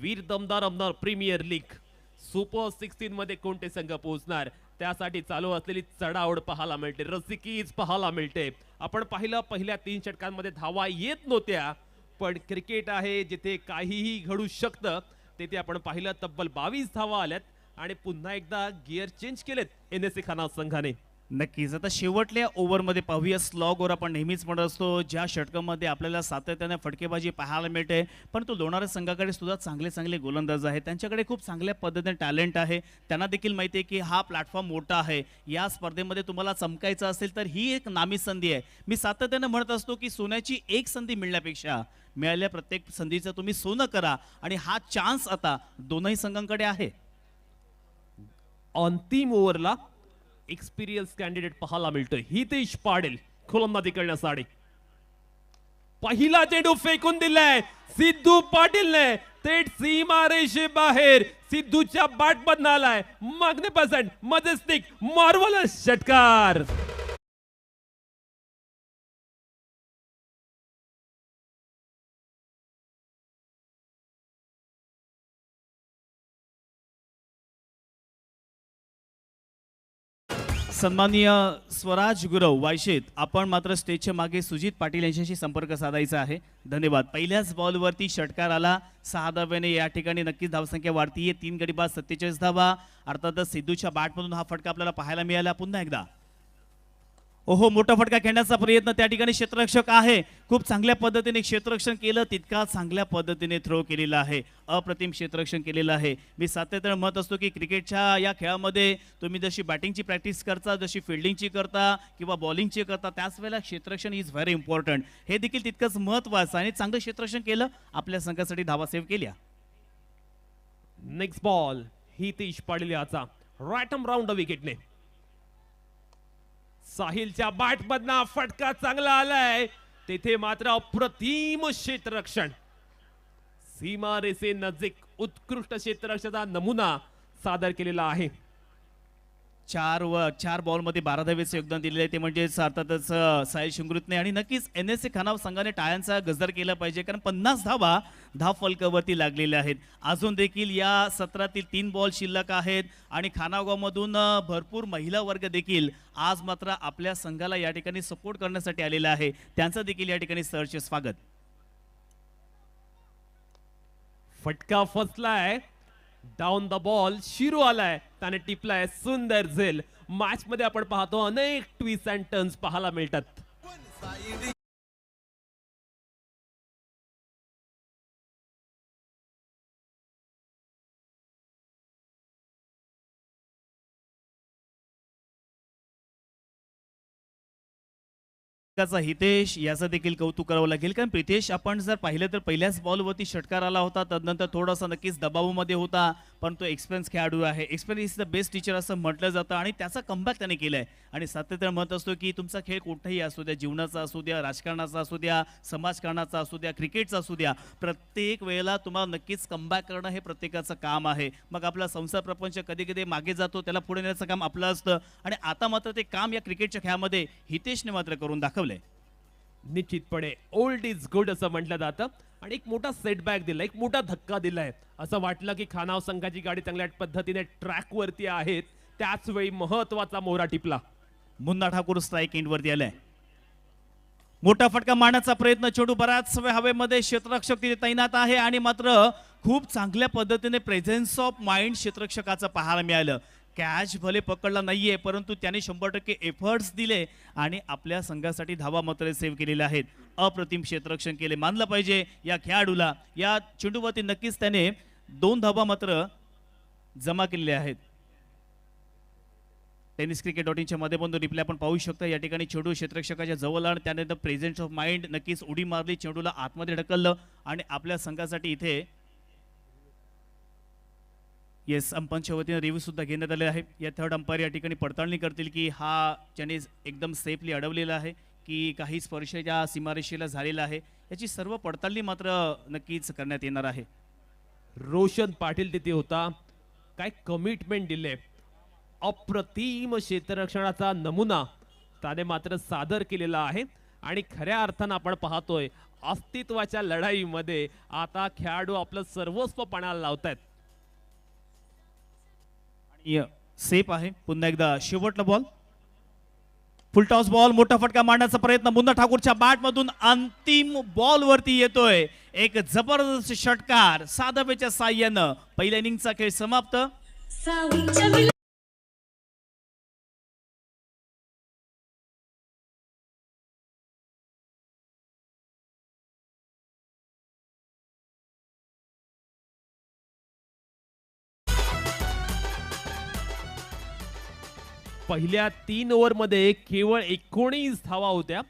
वीर दमदार आमदार प्रीमियर लीग सुपर 16 मध्ये कोणते संघ पोहोचणार त्यासाठी चालू असलेली चढाओढ पाहायला मिळते. रसिकीच पाहायला मिळते. आपण पाहिलं पहिल्या 3 षटकांमध्ये धावा येत नव्हत्या, पण क्रिकेट आहे जिथे काहीही घडू शकतं. तिथे आपण पाहिलं तब्बल 22 धावा आल्यात आणि पुन्हा एकदा गिअर चेंज केलेत NSC खाना संघाने. नक्कीच. आता शेवटल्या ओव्हरमध्ये पाहूया. स्लॉग ओव्हर आपण नेहमीच म्हणत असतो, ज्या षटकामध्ये आपल्याला सातत्याने फटकेबाजी पाहायला मिळते. परंतु लोणारा संघाकडे सुद्धा चांगले चांगले गोलंदाज आहेत. त्यांच्याकडे खूप चांगल्या पद्धतीने टॅलेंट आहे. त्यांना देखील माहिती आहे की हा प्लॅटफॉर्म मोठा आहे. या स्पर्धेमध्ये तुम्हाला चमकायचं असेल तर ही एक नामी संधी आहे. मी सातत्याने म्हणत असतो की सोन्याची एक संधी मिळण्यापेक्षा मिळालेल्या प्रत्येक संधीचं तुम्ही सोनं करा. आणि हा चान्स आता दोनही संघांकडे आहे. अंतिम ओव्हरला एक्सपिरियन्स कॅन्डिडेट पाहायला मिळतोय. हितेश पाटील गोलंदाजी करण्यासाठी. पहिला चेंडू फेकून दिलाय सिद्धू पाटीलने थेट सीमारेषे बाहेर. सिद्धूच्या बॅट मधून आलाय मॅग्निफिसंट मजेस्टिक मार्वलस षटकार. सन्माननीय स्वराज गुरव वायशेत, आपण मात्र स्टेजच्या मागे सुजित पाटील यांच्याशी संपर्क साधायचा आहे. धन्यवाद. पहिल्याच बॉलवरती षटकार आला 6 धाव्याने. या ठिकाणी नक्कीच धावसंख्या वाढतीये. 3 गडी बाद 47 धावा. अर्थातच सिद्धूच्या बॅटमधून हा फटका आपल्याला पाहायला मिळाला. पुन्हा एकदा ओहो, मोठा फटका खेळण्याचा प्रयत्न त्या ठिकाणी क्षेत्ररक्षक आहे. खूप चांगल्या पद्धतीने क्षेत्ररक्षण केलं, तितका चांगल्या पद्धतीने थ्रो केलेला आहे. अप्रतिम क्षेत्ररक्षण केलेलं आहे. मी सातत्याने म्हणत असतो की क्रिकेटच्या या खेळामध्ये तुम्ही जशी बॅटिंगची प्रॅक्टिस करता, जशी फिल्डिंगची करता किंवा बॉलिंगची करता, त्याच वेळेला क्षेत्ररक्षण इज व्हेरी इम्पॉर्टंट. हे देखील तितकंच महत्त्वाचं आणि चांगलं क्षेत्ररक्षण केलं, आपल्या संघासाठी धावा सेव्ह केल्या. नेक्स्ट बॉल हितेश पाटील याचा राईट आर्म राऊंड विकेटने. साहिलच्या बॅट मधना फटका चांगला आलाय. तेथे मात्र अप्रतिम क्षेत्ररक्षण. सीमारेषे नजीक उत्कृष्ट क्षेत्ररक्षणाचा नमुना सादर केलेला आहे. 4 बॉलमध्ये 12 धावेचे योगदान दिलेले आहे. ते म्हणजे अर्थातच साहिल शिंगरुतने. आणि नक्कीच NSC खानाव संघाने टाळ्यांचा गजर केला पाहिजे, कारण 50 धावा धाव फलकावरती लागलेल्या आहेत. अजून देखील या सत्रातील 3 बॉल शिल्लक आहेत आणि खानावगावमधून भरपूर महिला वर्ग देखील आज मात्र आपल्या संघाला या ठिकाणी सपोर्ट करण्यासाठी आलेला आहे. त्यांचं देखील या ठिकाणी सहर्ष स्वागत. फटका फसलाय. डाऊन द बॉल शिरू आलाय, त्याने टिपलाय सुंदर झेल. मॅच मध्ये आपण पाहतो अनेक ट्विस्ट अँड टर्न्स पाहायला मिळतात. हितेश याचं देखील कौतुक करावं लागेल, कारण प्रितेश आपण जर पाहिलं तर पहिल्याच बॉलवरती षटकार आला होता. तदनंतर थोडासा नक्कीच दबावामध्ये होता, पण तो एक्सपिरियन्स खेळाडू आहे. Experience is the best teacher असं म्हटलं जातं आणि त्याचा कमबॅक त्याने केलाय. आणि सातत्याने म्हणत असतो की तुमचा खेळ कुठेही असू द्या, जीवनाचा असू द्या, राजकारणाचा असू द्या, समाजकारणाचा असू द्या, क्रिकेटचा असू द्या, प्रत्येक वेळेला तुम्हाला नक्कीच कमबॅक करणं हे प्रत्येकाचं काम आहे. मग आपला संसार प्रपंच कधी कधी मागे जातो, त्याला पुढे नेण्याचं काम आपलं असतं. आणि आता मात्र ते काम या क्रिकेटच्या खेळामध्ये हितेशने मात्र करून दाखवलं. निश्चितपणे ओल्ड इज गुड असं म्हटलं जातं. आणि एक मोठा सेटबॅक दिला, एक मोठा धक्का दिलाय. असं वाटलं की खानाव संघाची गाडी चांगल्या पद्धतीने ट्रॅक वरती आहेत, त्याच वेळी महत्वाचा मोहरा टिपला. मुन्ना ठाकूर स्ट्राईक एंडवरती आलाय. मोठा फटका मारण्याचा प्रयत्न. चेंडू बराच वेळ हवेमध्ये, क्षेत्ररक्षक तिथे तैनात आहे आणि मात्र खूप चांगल्या पद्धतीने प्रेझेन्स ऑफ माइंड क्षेत्ररक्षकाचं पाहायला मिळालं. कॅच भले पकडला नाहीये, परंतु त्याने 100% एफर्ट्स दिले आणि आपल्या संघासाठी धावा मात्र सेव्ह केलेल्या आहेत. अप्रतिम क्षेत्ररक्षण केले, मानलं पाहिजे या खेळाडूला. या चेंडूवरती नक्कीच त्याने 2 धावा मात्र जमा केलेल्या आहेत. टेनिस क्रिकेट.inच्या माध्यमातून रिप्ले आपण पाहू शकता. या ठिकाणी चेंडू क्षेत्ररक्षकाच्या जवळ आणि त्याने प्रेझेन्स ऑफ माइंड नक्कीच उडी मारली, चेंडूला आतमध्ये ढकललं आणि आपल्या संघासाठी इथे येस अंपांच्या वतीने रिव्ह्यू सुद्धा घेण्यात आले आहे. या थर्ड अंपायर या ठिकाणी पडताळणी करतील की हा त्याने एकदम सेफली अडवलेला आहे की काही स्पर्श या सीमारेषेला झालेला आहे. याची सर्व पडताळणी मात्र नक्कीच करण्यात येणार आहे. रोशन पाटील तिथे होता, काय कमिटमेंट दिले. अप्रतिम क्षेत्ररक्षणाचा नमुना त्याने मात्र सादर केलेला आहे. आणि खऱ्या अर्थानं आपण पाहतोय अस्तित्वाच्या लढाईमध्ये आता खेळाडू आपलं सर्वस्व पणाला लावतायत. सेफ आहे. पुन्हा एकदा शेवटला बॉल, फुल टॉस बॉल. मोठा फटका मारण्याचा प्रयत्न मुन्ना ठाकूरच्या बॅट मधून अंतिम बॉल वरती येतोय. एक जबरदस्त षटकार 6 धावेच्या साह्यानं पहिल्या इनिंगचा खेळ समाप्त. पहिल्या 3 ओव्हरमध्ये केवळ 19 धावा होत्या.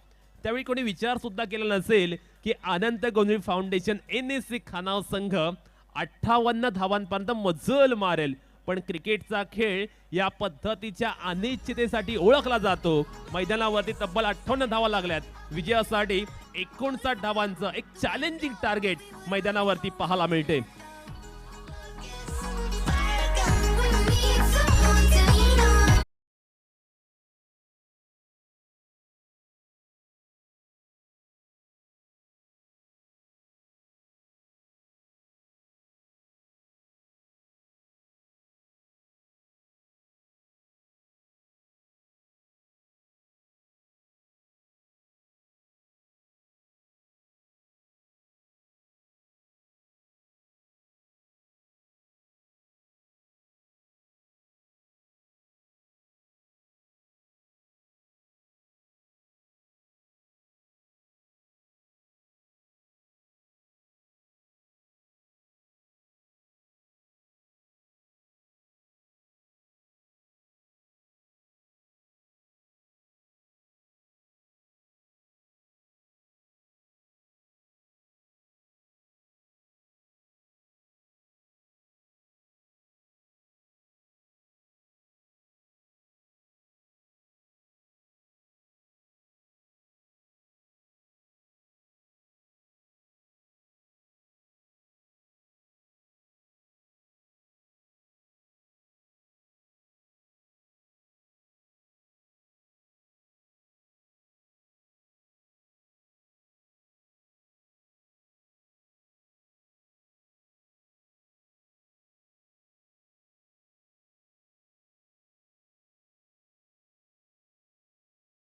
त्यावेळी कोणी विचार सुद्धा केला नसेल की अनंत गोंधळी फाउंडेशन NSC खानाव संघ 58 धावांपर्यंत मजल मारेल. पण क्रिकेटचा खेळ या पद्धतीच्या अनिश्चिततेसाठी ओळखला जातो. मैदानावरती तब्बल 58 धावा लागल्यात. विजयासाठी 59 धावांचं एक चॅलेंजिंग टार्गेट मैदानावरती पाहायला मिळते.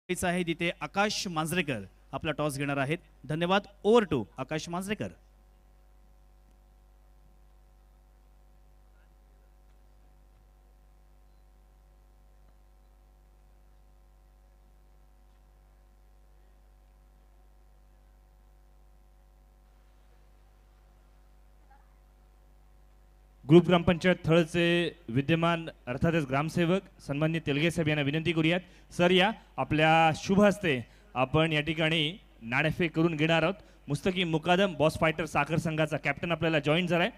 आहे तिथे आकाश मांजरेकर आपला टॉस घेणार आहेत. धन्यवाद. Over to Akash Manjrekar. Group ग्रामपंचायत थळचे विद्यमान अर्थातच ग्रामसेवक सन्माननीय तेलगे साहेब यांना विनंती करूयात. सर या आपल्या शुभ हस्ते आपण या ठिकाणी नाणेफेक करून घेणार आहोत. मुस्तकीम मुकादम बॉस फायटर साखर संघाचा कॅप्टन आपल्याला जॉईन झालाय.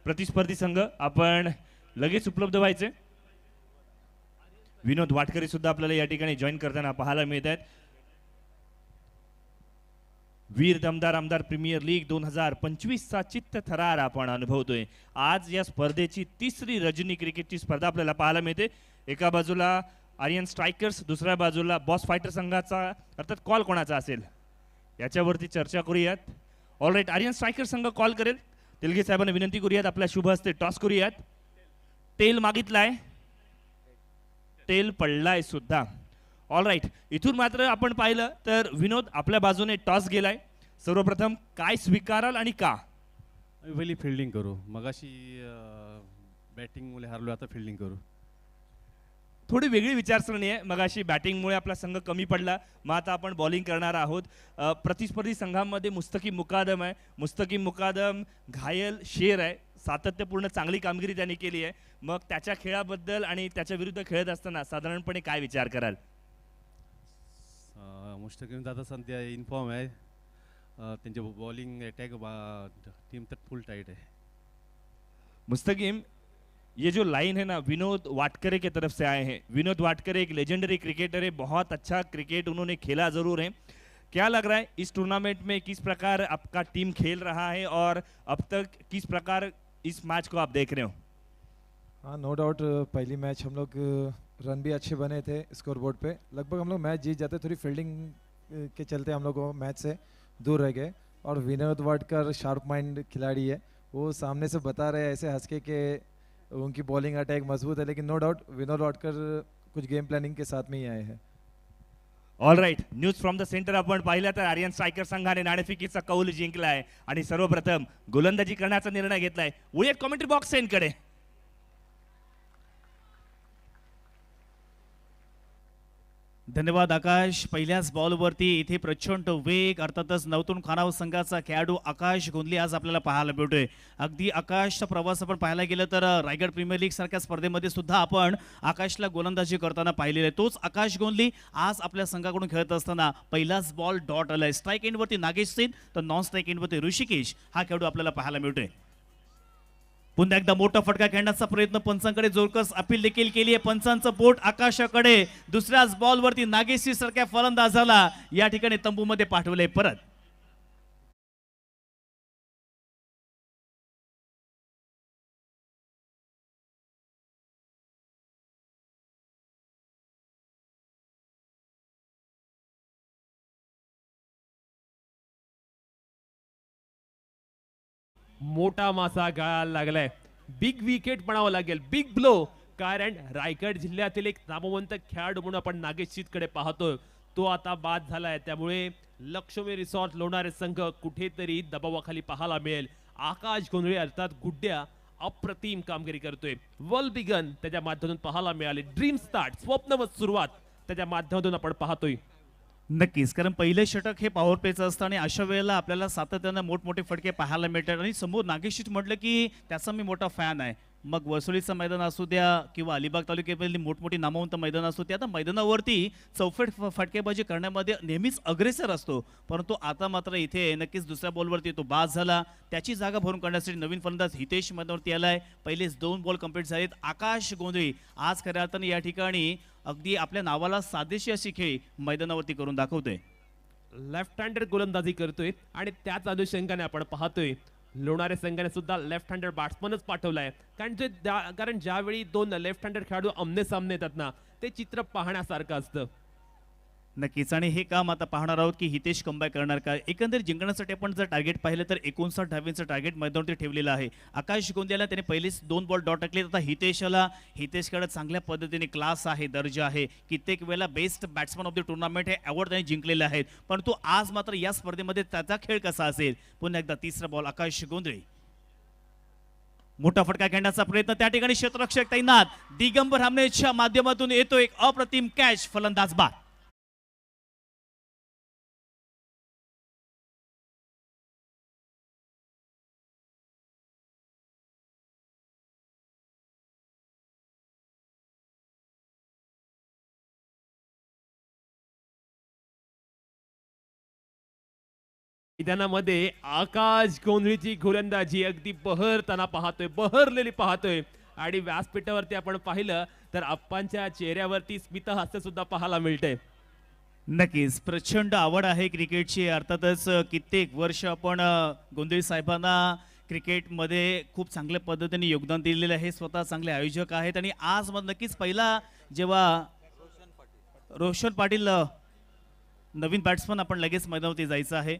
प्रतिस्पर्धी संघ आपण लगेच उपलब्ध व्हायचे. विनोद वाटकरी सुद्धा आपल्याला या ठिकाणी जॉईन करताना पाहायला मिळत आहेत. वीर दमदार आमदार प्रीमियर लीग 2025चा चित्त थरार आपण अनुभवतोय. आज या स्पर्धेची तिसरी रजनी क्रिकेटची स्पर्धा आपल्याला पाहायला मिळते. एका बाजूला आर्यन स्ट्रायकर्स, दुसऱ्या बाजूला बॉस फायटर संघाचा अर्थात कॉल कोणाचा असेल याच्यावरती चर्चा करूयात. ऑल राईट, आर्यन स्ट्रायकर्स संघ कॉल करेल. तेलगे साहेबांना विनंती करूयात आपल्या शुभ हस्ते टॉस करूयात. टेल मागितलाय, टेल पडलाय सुद्धा. ऑल राईट, इथून मात्र आपण पाहिलं तर विनोद आपल्या बाजूने टॉस गेलाय. सर्वप्रथम काय स्वीकाराल आणि का? आम्ही पहिली फिल्डिंग करू. मगाशी बॅटिंगमुळे हारलो, आता फिल्डिंग करू. थोडी वेगळी विचारसरणी आहे. मगाशी बॅटिंगमुळे आपला संघ कमी पडला, मग आता आपण बॉलिंग करणार आहोत. प्रतिस्पर्धी संघामध्ये मुस्तकीम मुकादम आहे. मुस्तकीम मुकादम घायल शेर आहे. सातत्यपूर्ण चांगली कामगिरी त्यांनी केली आहे. मग त्याच्या खेळाबद्दल आणि त्याच्या विरुद्ध खेळत असताना साधारणपणे काय विचार कराल? मुश्तकीम दादा सध्या इन्फॉर्म आहे. त्यांचे बॉलिंग अटॅक टीम तर फुल टाइट है. मुस्तकीम, ये जो लाइन है ना विनोद वाटकरे की तरफ से आए हैं. विनोद वाटकरे एक लेजेंडरी क्रिकेटर है, बहुत अच्छा क्रिकेट उन्होंने खेला जरूर है. क्या लग रहा है इस टूर्नामेंट में किस प्रकार आपका टीम खेल रहा है और अब तक किस प्रकार इस मैच को आप देख रहे हो? हाँ, नो डाउट पहली मैच हम लोग रन भी अच्छे बने थे स्कोर बोर्ड पे. लगभग हम लोग मैच जीत जाते. थोड़ी फील्डिंग के चलते हम लोग मैच से दूर रह गए. और विनोद वाटकर शार्प माइंड खिलाड़ी है. वो सामने से बता रहे हैं ऐसे हंस के उनकी बॉलिंग अटैक मजबूत है. लेकिन नो डाउट विनोद वाटकर कुछ गेम प्लानिंग के साथ में ही आए हैं. All right, news from the centre आपण पाहिलं तर आर्यन स्ट्रायकर संघाने नाणेफेकीचा कौल जिंकलाय आणि सर्वप्रथम गोलंदाजी करण्याचा निर्णय घेतलाय. वळूयात कॉमेंट्री बॉक्स सेंडकडे. धन्यवाद आकाश. पहिल्याच बॉलवरती इथे प्रचंड वेग, अर्थातच नवतून खानाव संघाचा खेळाडू आकाश गोंधली आज आपल्याला पाहायला मिळतोय. अगदी आकाशचा प्रवास आपण पाहायला गेलं तर रायगड प्रीमियर लीग सारख्या स्पर्धेमध्ये सुद्धा आपण आकाशला गोलंदाजी करताना पाहिलेलं आहे. तोच आकाश गोंधली आज आपल्या संघाकडून खेळत असताना पहिलाच बॉल डॉट आलाय. स्ट्राईक एंडवरती नागेश सिंग तर नॉन स्ट्राईक एंडवरती ऋषिकेश हा खेळाडू आपल्याला पाहायला मिळतोय. पुन्हा एकदा मोठा फटका खेळण्याचा प्रयत्न पंचांकडे जोरकस अपील देखील केली आहे. पंचांचं बोट आकाशाकडे. दुसऱ्याच बॉलवरती नागेशी सारख्या फलंदाजाला या ठिकाणी तंबूमध्ये पाठवले परत. मोठा मासा गळायला लागलाय. बिग विकेट म्हणावं लागेल, बिग ब्लो. कारण रायगड जिल्ह्यातील एक नामवंत खेळाडू म्हणून आपण नागेश शीतकडे पाहतोय, तो आता बाद झालाय. त्यामुळे लक्ष्मी रिसॉर्ट लोणारे संघ कुठेतरी दबावाखाली पाहायला मिळेल. आकाश गोंधळे अर्थात गुड्ड्या अप्रतिम कामगिरी करतोय. वल बिगन त्याच्या माध्यमातून पाहायला मिळाले. ड्रीम स्टार्ट, स्वप्नवत सुरुवात त्याच्या माध्यमातून आपण पाहतोय. नक्कीच, कारण पहिले षटक हे पॉवर प्लेचं असतं आणि अशा वेळेला आपल्याला सातत्यानं मोठमोठे फटके पाहायला मिळतात. आणि समोर नागेश म्हटलं की त्याचा मी मोठा फॅन आहे. मग वसुलीचं मैदान असू द्या किंवा अलिबाग तालुक्यातील मोठमोठी नामवंत मैदान असू द्या, आता मैदानावरती चौफेट फटकेबाजी करण्यामध्ये नेहमीच अग्रेसर असतो. परंतु आता मात्र इथे नक्कीच दुसऱ्या बॉलवरती तो बाद झाला. त्याची जागा भरून काढण्यासाठी नवीन फलंदाज हितेश मैदानावरती आलाय. पहिलेच 2 बॉल कंप्लीट झालेत. आकाश गोंधळे आज खऱ्या अर्थाने या ठिकाणी अगदी आपल्या नावाला साजेशी अशी खेळी मैदानावरती करून दाखवतोय. लेफ्ट हँडेड गोलंदाजी करतोय आणि त्याच अनुषंगाने आपण पाहतोय लोणारे संघाने सुद्धा लेफ्ट हँडेड बॅट्समनच पाठवलाय. कारण ज्यावेळी 2 लेफ्ट हँडेड खेळाडू आमने सामने येतात ना, ते चित्र पाहण्यासारखं असतं. नक्कीच, आणि हे काम आता पाहणार आहोत की हितेश कमबॅक करणार का. एकंदरीत जिंकण्यासाठी आपण जर टार्गेट पाहिलं तर 59 धावेचं टार्गेट मैदानावरती ठेवलेलं आहे. आकाश गोंदियाला त्याने पहिलेच 2 बॉल डॉट टाकले. आता हितेशकडे चांगल्या पद्धतीने क्लास आहे, दर्जा आहे. कित्येक वेळेला best batsman of the tournament हे अवॉर्ड त्याने जिंकलेले आहेत. परंतु आज मात्र या स्पर्धेमध्ये त्याचा खेळ कसा असेल. पुन्हा एकदा तिसरा बॉल आकाश गोंधळे, मोठा फटका खेळण्याचा प्रयत्न, त्या ठिकाणी क्षेत्ररक्षक तैनात. दिगंबर हामनेच्या माध्यमातून येतो एक अप्रतिम कॅच, फलंदाज बाद. मैदानामध्ये आकाश गोंधळीची गोलंदाजी अगदी बहरताना पाहतोय, बहरलेली पाहतोय. आणि व्यासपीठावरती आपण पाहिलं तर आप्पांच्या चेहऱ्यावरती स्मित हास्य सुद्धा पाहायला मिळते. नक्कीच, प्रचंड आवड आहे क्रिकेटची. अर्थातच कित्येक वर्ष आपण गोंधळी साहेबांना क्रिकेटमध्ये खूप चांगल्या पद्धतीने योगदान दिलेलं आहे. स्वतः चांगले आयोजक आहेत. आणि आज मग नक्कीच पहिला जेव्हा रोशन पाटील नवीन बॅट्समन आपण लगेच मैदानावरती जायचं आहे.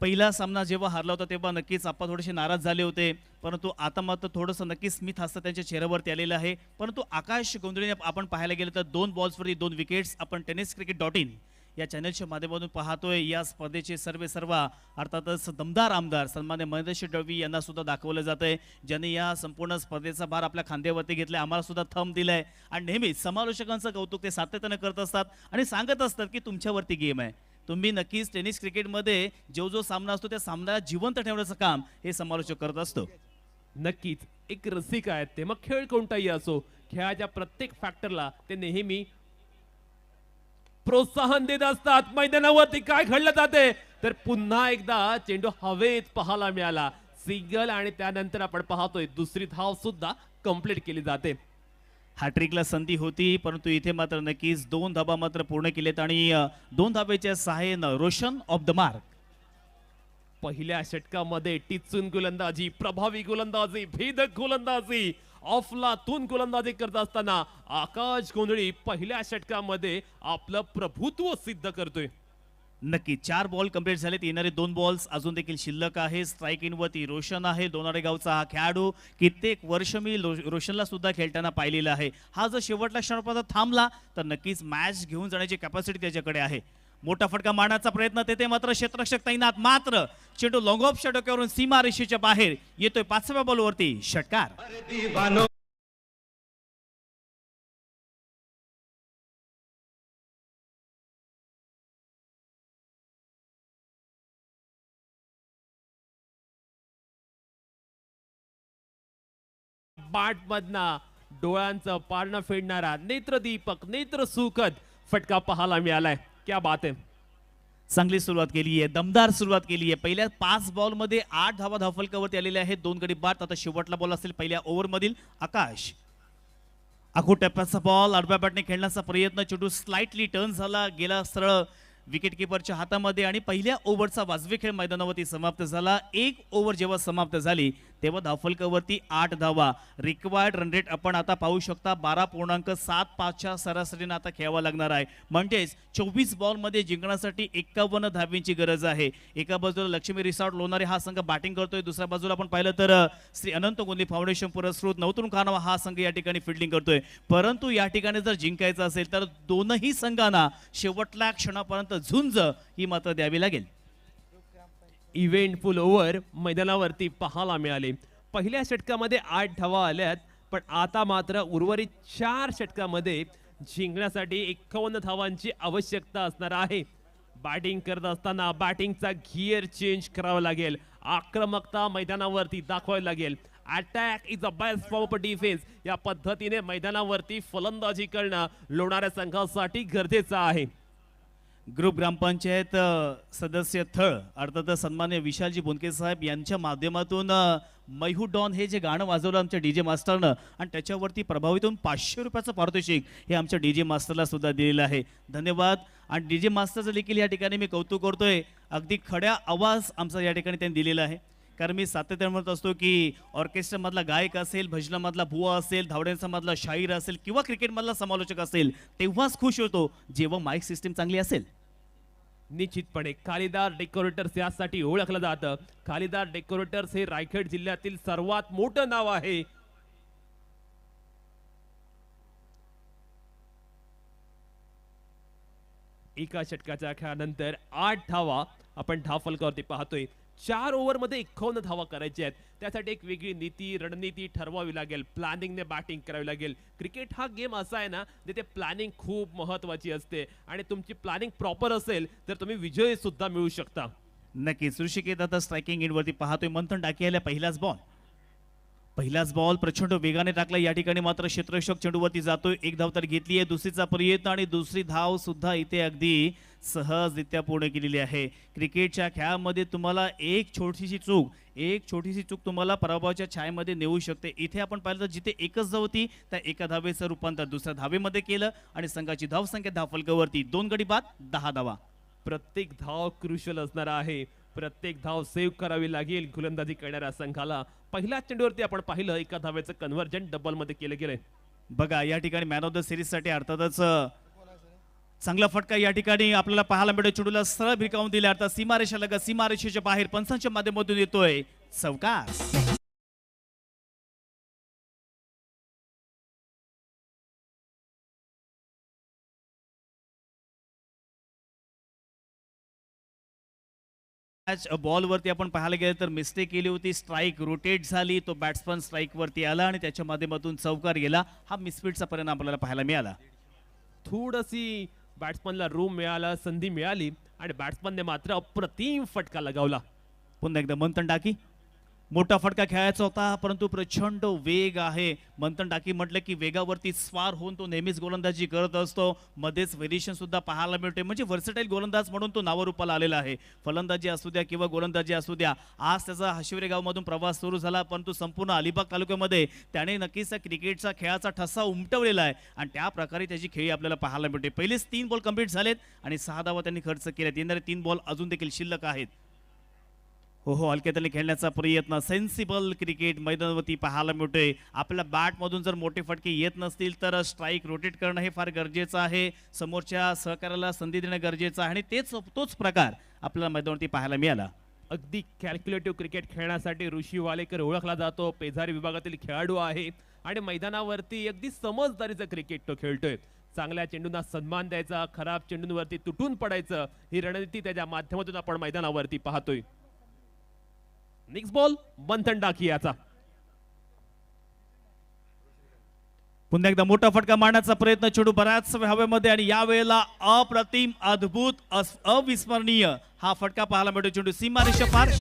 पहिला सामना जेव्हा हारला होता तेव्हा नक्कीच आपण थोडेसे नाराज झाले होते. परंतु आता मात्र थोडंसं नक्कीच स्मित हास्य त्यांच्या चेहऱ्यावरती आलेलं आहे. परंतु आकाश गोंधळीने आपण पाहायला गेलं तर 2 बॉल्सवरती 2 विकेट्स आपण tenniscricket.in या चॅनलच्या माध्यमातून पाहतोय. या स्पर्धेचे सर्व अर्थातच दमदार आमदार सन्मान्य महेंद्र दळवी यांना सुद्धा दाखवलं जातंय, ज्यांनी या संपूर्ण स्पर्धेचा भार आपल्या खांद्यावरती घेतलाय. आम्हाला सुद्धा थंब दिलाय. आणि नेहमीच समालोचकांचं कौतुक ते सातत्यानं करत असतात आणि सांगत असतात की तुमच्यावरती गेम आहे. तुम्ही नक्कीच टेनिस क्रिकेटमध्ये जो सामना असतो त्या सामन्याला जिवंत ठेवण्याचं काम हे समालोचक करत असतो. नक्कीच एक रसिक आहेत ते, मग खेळ कोणताही असो, खेळाच्या प्रत्येक फॅक्टरला ते नेहमी प्रोत्साहन देत असतात. मैदानावरती काय घडलं जाते तर पुन्हा एकदा चेंडू हवेत पाहायला मिळाला, सिंगल. आणि त्यानंतर आपण पाहतोय दुसरी धाव सुद्धा कंप्लीट केली जाते. हॅट्रिकला संधी होती, परंतु इथे मात्र नक्कीच 2 धाबा मात्र पूर्ण केलेत आणि 2 धाब्याच्या सहाय्यानं रोशन ऑफ द मार्क. पहिल्या षटकामध्ये टिचून गोलंदाजी, प्रभावी गोलंदाजी, भेदक गोलंदाजी, अफलातून गोलंदाजी करत असताना आकाश गोंधळी पहिल्या षटकामध्ये आपलं प्रभुत्व सिद्ध करतोय. नक्की 4 बॉल कंप्लीट झालेत. येणारे 2 बॉल्स अजून देखील शिल्लक आहे. स्ट्राईक इन वरती रोशन आहे, लोणारे गावचा हा खेळाडू. कित्येक वर्ष मी रोशनला सुद्धा खेळताना पाहिलेला आहे. हा जर शेवटला क्षणापर्यंत थांबला तर नक्कीच मॅच घेऊन जाण्याची कॅपॅसिटी त्याच्याकडे आहे. मोठा फटका मारण्याचा प्रयत्न, तेथे मात्र क्षेत्ररक्षक तैनात. मात्र चेंडू लॉंग ऑफ षटकावरून सीमा रेषेच्या बाहेर येतोय. 5व्या बॉलवरती षटकार. बाट मधना डोळ्यांचं पारणं फेडणारा नेत्रदीपक, नेत्र सुखद फटका पाहायला मिळालाय. क्या बात आहे. चांगली सुरुवात केली आहे, दमदार सुरुवात केली आहे. पहिल्या 5 बॉलमध्ये 8 धावा धावफलकावरती आलेल्या आहेत. 2 गडी बाद. आता शेवटला बॉल असेल पहिल्या ओव्हरमधील. आकाश आखू टप्प्याचा बॉल आडव्या बॅटने खेळण्याचा प्रयत्न, चेंडू स्लाइटली टर्न झाला, गेला सरळ विकेट किपरच्या हातामध्ये आणि पहिल्या ओव्हरचा वाजवी खेळ मैदानावरती समाप्त झाला. 1 ओव्हर जेव्हा समाप्त झाली तेव्हा धावफलकावरती 8 धावा. रिक्वायर्ड रन रेट आपण आता पाहू शकता 12.75च्या सरासरीने आता खेळावा लागणार आहे. म्हणजेच 24 बॉलमध्ये जिंकण्यासाठी 51 धावींची गरज आहे. एका बाजूला लक्ष्मी रिसॉर्ट लोणारे हा संघ बॅटिंग करतोय, दुसऱ्या बाजूला आपण पाहिलं तर श्री अनंत गोंदी फाउंडेशन पुरस्कृत नवतरुण खानावा हा संघ या ठिकाणी फिल्डिंग करतोय. परंतु या ठिकाणी जर जिंकायचं असेल तर दोनही संघांना शेवटल्या क्षणापर्यंत झुंज ही मात्र द्यावी लागेल. इव्हेंटफुल ओव्हर मैदानावरती पाहायला मिळाले. पहिल्या षटकामध्ये 8 धावा आल्यात, पण आता मात्र उर्वरित 4 षटकामध्ये जिंकण्यासाठी 51 धावांची आवश्यकता असणार आहे. बॅटिंग करत असताना बॅटिंगचा गिअर चेंज करावा लागेल, आक्रमकता मैदानावरती दाखवावी लागेल. Attack is the best form of defence या पद्धतीने मैदानावरती फलंदाजी करणं लोणाऱ्या संघासाठी गरजेचं आहे. ग्रुप ग्रामपंचायत सदस्य थळ अर्थातच सन्मान्य विशालजी बोनके साहेब यांच्या माध्यमातून मैहू डॉन हे जे गाणं वाजवलं आमच्या डीजे मास्टरनं आणि त्याच्यावरती प्रभावित होऊन 500 रुपयाचं पारितोषिक हे आमच्या डीजे मास्टरला सुद्धा दिलेलं आहे. धन्यवाद. आणि डीजे मास्टरचं देखील या ठिकाणी मी कौतुक करतोय. अगदी खड्या आवाज आमचा या ठिकाणी त्यांनी दिलेला आहे. कारण मी सातत्याने म्हणत असतो की ऑर्केस्ट्रामधला गायक असेल, भजनामधला बुवा असेल, धावड्यांमधला शाहीर असेल किंवा क्रिकेटमधला समालोचक असेल तेव्हाच खुश होतो जेव्हा माईक सिस्टीम चांगली असेल. निश्चितपणे खालीदार डेकोरेटर्स यासाठी ओळखलं जातं. खालीदार डेकोरेटर्स हे रायगड जिल्ह्यातील सर्वात मोठं नाव आहे. एका षटकाच्या खेळानंतर 8 धावा आपण धावफलकावरती पाहतोय. 4 ओव्हरमध्ये 51 धावा करायच्या आहेत. त्यासाठी एक वेगळी नीती रणनीती ठरवावी लागेल, प्लॅनिंगने बॅटिंग करावी लागेल. क्रिकेट हा गेम असा आहे ना, जिथे प्लॅनिंग खूप महत्वाची असते आणि तुमची प्लॅनिंग प्रॉपर असेल तर तुम्ही विजय सुद्धा मिळू शकता. नक्कीच. ऋषिकेत आता स्ट्रायकिंग एंडवरती पाहतोय. मंथन टाकी आल्या. पहिलाच बॉल प्रचंड वेगाने टाकला. या ठिकाणी मात्र क्षेत्ररक्षक चेंडूवरती जातोय. एक धाव तर घेतली आहे, दुसरीचा प्रयत्न आणि दुसरी धाव सुद्धा इथे अगदी सहजरित्या पूर्ण केलेली आहे. क्रिकेटच्या खेळामध्ये तुम्हाला एक छोटीशी चूक तुम्हाला पराभवाच्या छायेमध्ये नेऊ शकते. इथे आपण पाहिलं तर जिथे एकच धाव होती त्या एका धावेचं रूपांतर दुसऱ्या धावेमध्ये केलं आणि संघाची धावसंख्या धावफलकावरती 2 गडी बाद 10 धावा. प्रत्येक धाव क्रुशल असणार आहे. प्रत्येक धाव सेव्ह करावी लागेल गोलंदाजी करणाऱ्या संघाला. पहिल्या चेंडूवरती आपण पाहिलं एका धावेचं कन्व्हर्जन डबल मध्ये केलं गेलंय. बघा या ठिकाणी मॅन ऑफ द सिरीज साठी अर्थातच चांगला फटका या ठिकाणी आपल्याला पाहायला मिळतो. चेंडूला सरळ भिरकावून दिला. अर्थात सीमारेषा लगत सीमारेषेच्या बाहेर पंचांच्या माध्यमातून येतोय चौकार. बॉलवरती आपण पाहायला गेलं तर मिस्टेक केली होती. स्ट्राईक रोटेट झाली, तो बॅट्समन स्ट्राईक वरती आला आणि त्याच्या माध्यमातून चौकार गेला. हा मिसफिटचा परिणाम आपल्याला पाहायला मिळाला. थोडीशी बॅट्समनला रूम मिळाला, संधी मिळाली आणि बॅट्समनने मात्र अप्रतिम फटका लगावला. पुन्हा एकदा मंथन टाकी. मोठा फटका खेळायचा होता परंतु प्रचंड वेग आहे. मंथन टाकी म्हटलं की वेगावरती स्वार होऊन तो नेहमीच गोलंदाजी करत असतो. मध्येच व्हेरिएशन सुद्धा पाहायला मिळते. म्हणजे व्हर्सटाईल गोलंदाज म्हणून तो नावारूपाला आलेला आहे. फलंदाजी असू द्या किंवा गोलंदाजी असू द्या. आज त्याचा हशिवरे गावमधून प्रवास सुरू झाला परंतु संपूर्ण अलिबाग तालुक्यामध्ये त्याने नक्कीच क्रिकेटचा खेळाचा ठसा उमटवलेला आहे आणि त्या प्रकारे त्याची खेळी आपल्याला पाहायला मिळते. पहिलेच 3 बॉल कंप्लीट झालेत आणि 6 धावा त्यांनी खर्च केल्यात. येणारे 3 बॉल अजून देखील शिल्लक आहेत. हो हलक्यातले खेळण्याचा प्रयत्न. सेन्सिबल क्रिकेट मैदानावरती पाहायला मिळतोय. आपल्या बॅटमधून जर मोठे फटके येत नसतील तर स्ट्राईक रोटेट करणं हे फार गरजेचं आहे. समोरच्या सहकार्याला संधी देणं गरजेचं आहे आणि तोच प्रकार आपल्याला मैदानावरती पाहायला मिळाला. अगदी कॅल्क्युलेटिव्ह क्रिकेट खेळण्यासाठी ऋषी वालेकर ओळखला जातो. पेझारी विभागातील खेळाडू आहे आणि मैदानावरती अगदी समजदारीचं क्रिकेट तो खेळतोय. चांगल्या चेंडूंना सन्मान द्यायचा, खराब चेंडूंवरती तुटून पडायचं, ही रणनीती त्याच्या माध्यमातून आपण मैदानावरती पाहतोय. नेक्स्ट बॉल मंथन टाकी याचा. पुन्हा एकदा मोठा फटका मारण्याचा प्रयत्न. चेंडू बऱ्याच हवेमध्ये आणि यावेळेला अप्रतिम अद्भुत अविस्मरणीय हा फटका पाहायला मिळतो. चेंडू सीमारेषा पार.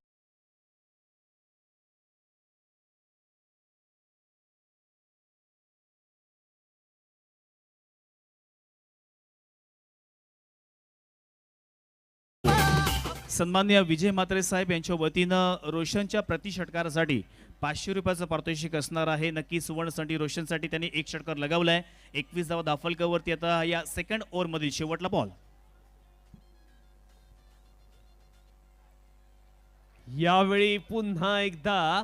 सन्मान्य विजय म्हात्रे साहेब यांच्या वतीनं रोशनच्या प्रति षटकारासाठी 500 रुपयाचं पारितोषिक असणार आहे. नक्की सुवर्णसाठी रोशनसाठी त्यांनी 1 षटकार लगावलाय. 21 धावा धावफलकावरती. आता या सेकंड ओव्हर मधील शेवटला बॉल. यावेळी पुन्हा एकदा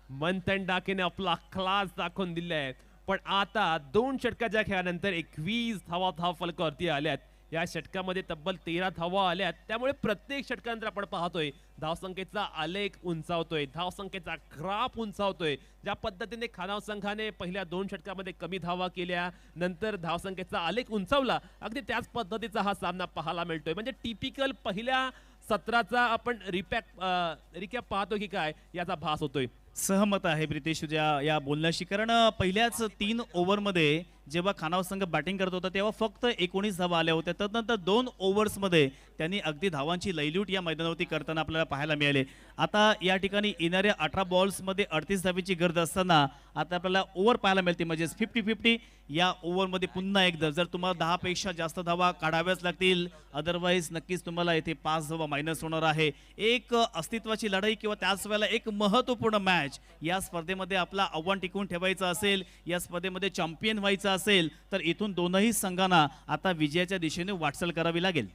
मंथन डाकेने आपला क्लास दाखवून दिलाय. पण आता 2 षटकाच्या खेळानंतर 21 धावा फलकावरती आल्यात. या षटकामध्ये तब्बल 13 धावा आल्यात. त्यामुळे प्रत्येक षटकानंतर आपण पाहतोय धावसंख्येचा आलेख उंचावतोय, धावसंख्येचा ग्राफ उंचावतोय. ज्या पद्धतीने खानाव संघाने पहिल्या 2 षटकामध्ये कमी धावा केल्या, नंतर धावसंख्येचा आलेख उंचावला, अगदी त्याच पद्धतीचा हा सामना पाहायला मिळतोय. म्हणजे टिपिकल पहिल्या सत्राचा आपण रिकॅप पाहतो की काय याचा भास होतोय. सहमत आहे प्रितेश तुझ्या या बोलण्याशी, कारण पहिल्याच 3 ओव्हरमध्ये जेव्हा खानाव संघ बॅटिंग करत होता तेव्हा फक्त 19 धावा आल्या होत्या. त्यानंतर 2 ओव्हर्समध्ये त्यांनी अगदी धावांची लयलूट या मैदानावरती करताना आपल्याला पाहायला मिळाले. आता या ठिकाणी येणाऱ्या 18 बॉल्समध्ये 38 धावेची गरज असताना आता आपल्याला ओव्हर पाहायला मिळते, म्हणजे 50-50. या ओव्हरमध्ये पुन्हा एकदा जर तुम्हाला 10 पेक्षा जास्त धावा काढाव्याच लागतील, अदरवाईज नक्कीच तुम्हाला इथे 5 धावा मायनस होणार आहे. एक अस्तित्वाची लढाई किंवा त्याच वेळेला एक महत्त्वपूर्ण मॅच या स्पर्धेमध्ये आपला आव्हान टिकवून ठेवायचं असेल, या स्पर्धेमध्ये चॅम्पियन व्हायचं असेल तर इथून दोनही संघांना आता विजयाच्या दिशेने वाटचाल करावी लागेल.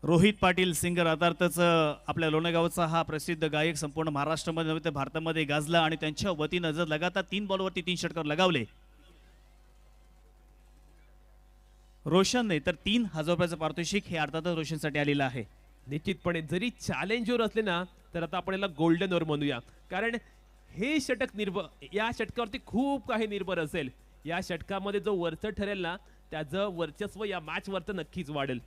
रोहित पाटील सिंगर अर्थातच आपल्या लोणेगावचा हा प्रसिद्ध गायक संपूर्ण महाराष्ट्रामध्ये नव्हे तर भारतामध्ये गाजला आणि त्यांच्या वतीनं जर लगातार 3 बॉलवरती 3 षटकार लगावले रोशनने तर 3,000 रुपयाचं पारितोषिक हे अर्थातच रोशनसाठी आलेलं आहे. निश्चितपणे जरी चॅलेंजवर असले ना तर आता आपण याला गोल्डन ओव्हर म्हणूया, कारण हे षटक या षटकावरती खूप काही निर्भर असेल. या षटकामध्ये जो वरचं ठरेल ना त्याचं वर्चस्व या मॅच वरचं नक्कीच वाढेल.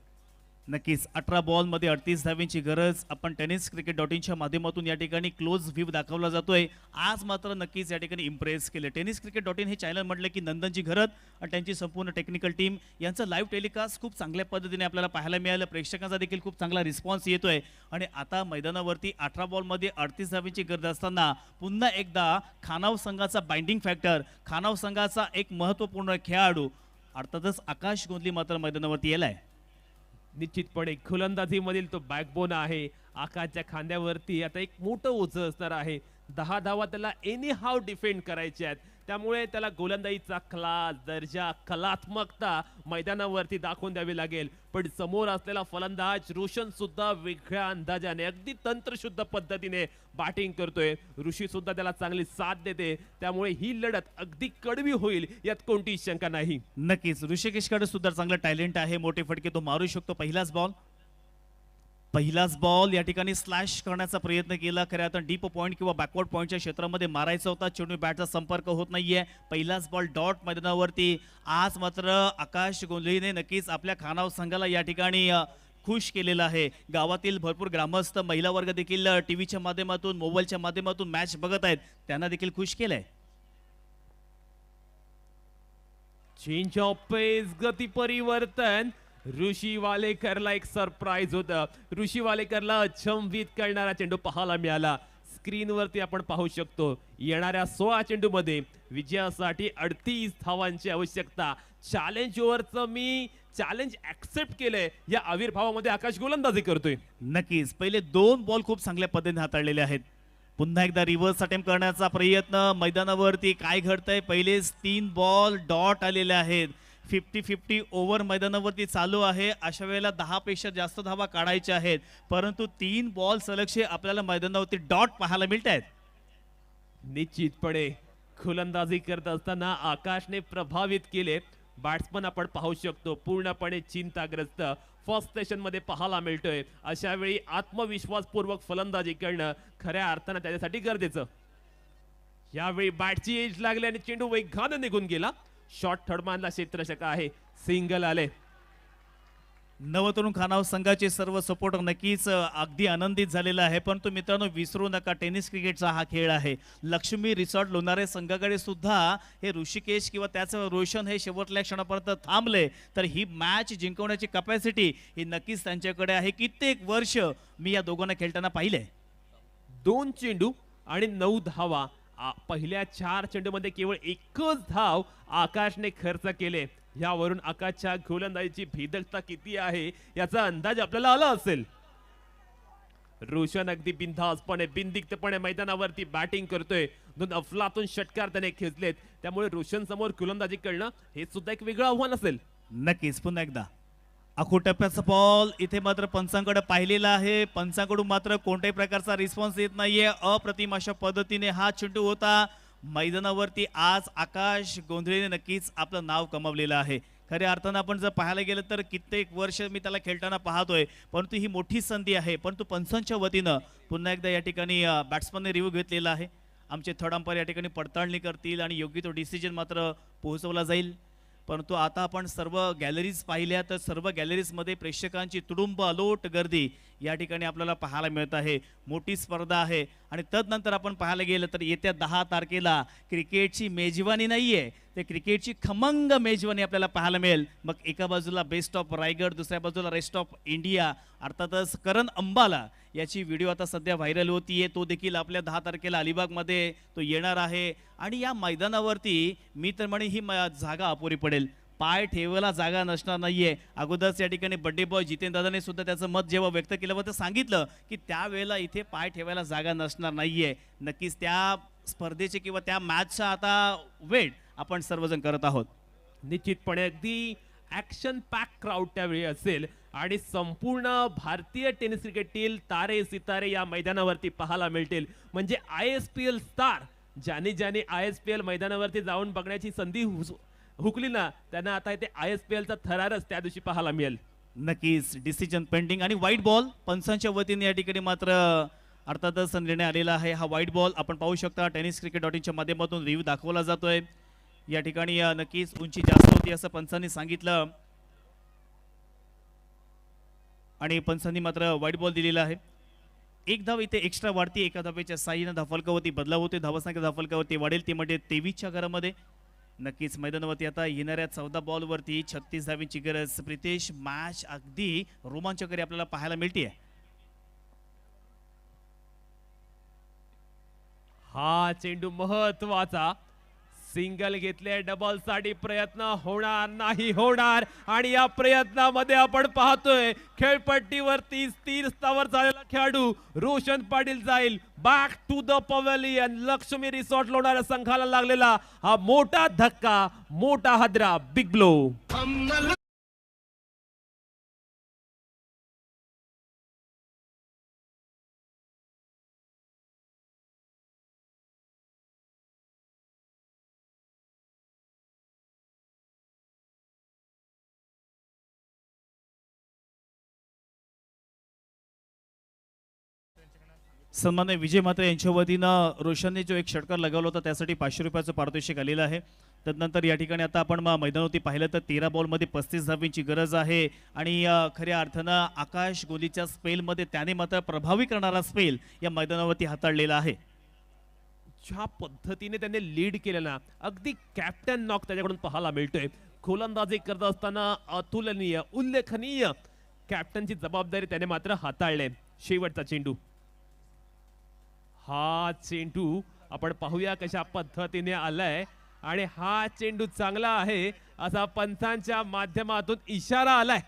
नक्कीच 18 बॉलमध्ये 38 धावेची गरज आपण टेनिस क्रिकेट .inच्या माध्यमातून या ठिकाणी क्लोज व्ह्यू दाखवला जातोय. आज मात्र नक्कीच या ठिकाणी इम्प्रेस केले. टेनिस क्रिकेट .in हे चॅनल म्हटलं की नंदनजी घरत आणि त्यांची संपूर्ण टेक्निकल टीम यांचं लाईव्ह टेलिकास्ट खूप चांगल्या पद्धतीने आपल्याला पाहायला मिळालं. प्रेक्षकांचा देखील खूप चांगला रिस्पॉन्स येतोय आणि आता मैदानावरती 18 बॉलमध्ये 38 धावेची गरज असताना पुन्हा एकदा खानाव संघाचा बाइंडिंग फॅक्टर, खानाव संघाचा एक महत्त्वपूर्ण खेळाडू अर्थातच आकाश गोंधली मात्र मैदानावरती येलाय. निश्चितपणे गोलंदाजीमधील तो बॅकबोन आहे. आकाशच्या खांद्यावरती आता एक मोठं ओझं असणार आहे. 10 धावा त्याला एनी हाव डिफेंड करायचे आहेत. त्यामुळे त्याला गोलंदाजीचा क्लास, दर्जा, कलात्मकता मैदानावरती दाखवून द्यावी लागेल. पण समोर असलेला फलंदाज रोशन सुद्धा वेगळ्या अंदाजाने अगदी तंत्रशुद्ध पद्धतीने बॅटिंग करतोय. ऋषी सुद्धा त्याला चांगली साथ देते. त्यामुळे ही लढत अगदी कडवी होईल यात कोणतीही शंका नाही. नक्कीच ऋषिकेशकडे सुद्धा चांगलं टॅलेंट आहे, मोठे फटके तो मारू शकतो. पहिलाच बॉल या ठिकाणी स्लॅश करण्याचा प्रयत्न केला. खऱ्या आता डीप पॉइंट किंवा बॅकवर्ड पॉइंटच्या क्षेत्रामध्ये मारायचा होता, चेंडू बॅटचा संपर्क होत नाहीये. पहिलाच बॉल डॉट मैदानावरती. आज मात्र आकाश गोंधळीने नक्कीच आपल्या खानाव संघाला या ठिकाणी खुश केलेलं आहे. गावातील भरपूर ग्रामस्थ महिला वर्ग देखील टीव्हीच्या माध्यमातून, मोबाईलच्या माध्यमातून मॅच बघत आहेत, त्यांना देखील खुश केलंय. चेंज ऑफ पेस, गती परिवर्तन. ऋषी वालेकरला एक सरप्राईज होतं. ऋषी वालेकरला अचंबित करणारा चेंडू पाहायला मिळाला. स्क्रीनवरती आपण पाहू शकतो येणाऱ्या 16 चेंडूमध्ये विजयासाठी 38 धावांची आवश्यकता. चॅलेंज ओव्हरचं मी चॅलेंज ऍक्सेप्ट केलंय. या आविर्भावामध्ये आकाश गोलंदाजी करतोय. नक्कीच पहिले 2 बॉल खूप चांगल्या पद्धतीने हाताळलेले आहेत. पुन्हा एकदा रिव्हर्स अटेम्प्ट करण्याचा प्रयत्न. मैदानावरती काय घडतंय, पहिलेच 3 बॉल डॉट आलेले आहेत. 50-50 ओव्हर मैदानावरती चालू आहे. अशा वेळेला 10 पेक्षा जास्त धावा काढायच्या आहेत, परंतु 3 बॉल सलगशे आपल्याला मैदानावरती डॉट पाहायला मिळत आहेत. निश्चितपणे गोलंदाजी करत असताना आकाशने प्रभावित केले. बॅट्समन आपण पाहू शकतो पूर्णपणे चिंताग्रस्त फर्स्ट स्टेशन मध्ये पाहायला मिळतोय. अशा वेळी आत्मविश्वासपूर्वक फलंदाजी करणं खऱ्या अर्थानं त्याच्यासाठी गरजेचं. यावेळी बॅटची एज लागली आणि चेंडू वेगाने निघून गेला. शॉट थर्डमॅनला क्षेत्ररक्षक आहे, सिंगल आले. नवतरुण खानाव संघाचे सर्व सपोर्टर नक्कीच अगदी आनंदित झालेला आहे. परंतु मित्रांनो विसरू नका, टेनिस क्रिकेटचा हा खेळ आहे. लक्ष्मी रिसॉर्ट लोणारे संघाकडे सुद्धा हे ऋषिकेश किंवा त्याचं रोशन हे शेवटल्या क्षणापर्यंत थांबले तर ही मॅच जिंकवण्याची कॅपॅसिटी ही नक्कीच त्यांच्याकडे आहे. कित्येक वर्ष मी या दोघांना खेळताना पाहिले. 2 चेंडू आणि 9 धावा. पहिल्या 4 चेंडूमध्ये केवळ एकच धाव आकाशने खर्च केले. यावरून आकाशच्या गोलंदाजीची भेदकता किती आहे याचा अंदाज आपल्याला आला असेल. रोशन अगदी बिनधास्तपणे, बिनदिक्तपणे मैदानावरती बॅटिंग करतोय. 2 अफलातून षटकार त्याने खेचलेत. त्यामुळे रोशन समोर गोलंदाजी करणं हे सुद्धा एक वेगळं आव्हान असेल. नक्कीच पुन्हा एकदा आखो टप्प्याचा बॉल इथे मात्र पंचांकडे पाहिलेला आहे. पंचांकडून मात्र कोणत्याही प्रकारचा रिस्पॉन्स येत नाहीये. अप्रतिम अशा पद्धतीने हा चेंडू होता. मैदानावरती आज आकाश गोंधळेने नक्कीच आपलं नाव कमावलेलं आहे. खऱ्या अर्थानं आपण जर पाहायला गेलं तर कित्येक वर्ष मी त्याला खेळताना पाहतोय, परंतु ही मोठी संधी आहे. परंतु पंचांच्या वतीनं पुन्हा एकदा या ठिकाणी बॅट्समनने रिव्ह्यू घेतलेला आहे. आमचे थर्ड अंपायर या ठिकाणी पडताळणी करतील आणि योग्य तो डिसिजन मात्र पोहोचवला जाईल. परंतु आता आपण सर्व गॅलरीज पाहिल्या तर सर्व गॅलरीजमध्ये प्रेक्षकांची तुडुंब अलोट गर्दी या ठिकाणी आपल्याला पाहायला मिळत आहे. मोठी स्पर्धा आहे आणि तदनंतर आपण पाहायला गेलं तर येत्या 10 तारखेला क्रिकेटची मेजवानी नाहीये, ते क्रिकेटची खमंग मेजवानी आपल्याला पाहायला मिळेल. मग एका बाजूला बेस्ट ऑफ रायगड, दुसऱ्या बाजूला रेस्ट ऑफ इंडिया, अर्थातच करण अंबाला याची व्हिडिओ आता सध्या व्हायरल होतीये. तो देखील आपल्या 10 तारखेला अलिबागमध्ये तो येणार आहे आणि या मैदानावरती मी तर म्हणे ही जागा अपुरी पडेल. पाय ठेवायला जागा नसणार नाहीये. अगोदरच या ठिकाणी बड्डे बॉय जितेंद्र दादाने सुद्धा त्याचं मत जेव्हा व्यक्त केलं होतं सांगितलं की त्यावेळेला इथे पाय ठेवायला जागा नसणार नाहीये. नक्कीच त्या स्पर्धेचे किंवा त्या मॅचचा आता वेट आपण सर्वजण करत आहोत. निश्चितपणे अगदी ॲक्शन पॅक क्राऊड त्यावेळी असेल आणि संपूर्ण भारतीय टेनिस क्रिकेटतील तारे सितारे या मैदानावरती पाहायला मिळतील. म्हणजे ISPL स्टार ज्याने ज्याने ISPL मैदानावरती जाऊन बघण्याची संधी हुकली ना, त्यांना आता इथे ISPLचा थरारच त्या दिवशी पाहायला मिळेल. नक्कीच डिसिजन पेंडिंग आणि व्हाईट बॉल पंचांच्या वतीने या ठिकाणी मात्र अर्थातच निर्णय आलेला आहे. हा व्हाईट बॉल आपण पाहू शकता टेनिस क्रिकेट.च्या माध्यमातून रिव्ह्यू दाखवला जातोय. या ठिकाणी नक्कीच उंची जास्त होती असं पंचांनी सांगितलं आणि पंचांनी मात्र व्हाईट बॉल दिलेला आहे. एक धाव इथे एक्स्ट्रा वाढती. एका धावेच्या साईनं धावफलकावरती बदलाव होते. धावसंख्या धावफलकावरती वाढेल ती म्हणजे 23च्या घरामध्ये. नक्कीच मैदानावरती आता येणाऱ्या 14 बॉलवरती 36 धावींची गरज. प्रितेश, मॅच अगदी रोमांचकारी आपल्याला पाहायला मिळते. हा चेंडू महत्वाचा. सिंगल घेतले, डबल साठी प्रयत्न होणार नाही होणार आणि या प्रयत्नामध्ये आपण पाहतोय खेळपट्टीवरती स्थिर स्थावर झालेला खेळाडू रोशन पाटील जाईल back to the pavilion. Lakshmi resort लोणाऱ्या संघाला लागलेला हा मोठा धक्का, मोठा हादरा, बिग ब्लो. सन्माननीय विजय म्हात्रे यांच्या वतीनं रोशनने जो एक षटकार लगावला होता त्यासाठी 500 रुपयाचं पारितोषिक आलेलं आहे. तदनंतर या ठिकाणी आता आपण मैदानावरती पाहिलं तर 13 बॉलमध्ये 35 धावींची गरज आहे आणि खऱ्या अर्थानं आकाश गोलीच्या स्पेलमध्ये त्याने मात्र प्रभावी करणारा स्पेल या मैदानावरती हाताळलेला आहे. ज्या पद्धतीने त्याने लीड केलं ना, अगदी कॅप्टन नॉक त्याच्याकडून पाहायला मिळतोय. गोलंदाजी करत असताना अतुलनीय, उल्लेखनीय कॅप्टनची जबाबदारी त्याने मात्र हाताळले. शेवटचा चेंडू, हा चेंडू आपण पाहूया कशा पद्धतीने आलाय आणि हा चेंडू चांगला आहे असा पंचांच्या माध्यमातून इशारा आलाय.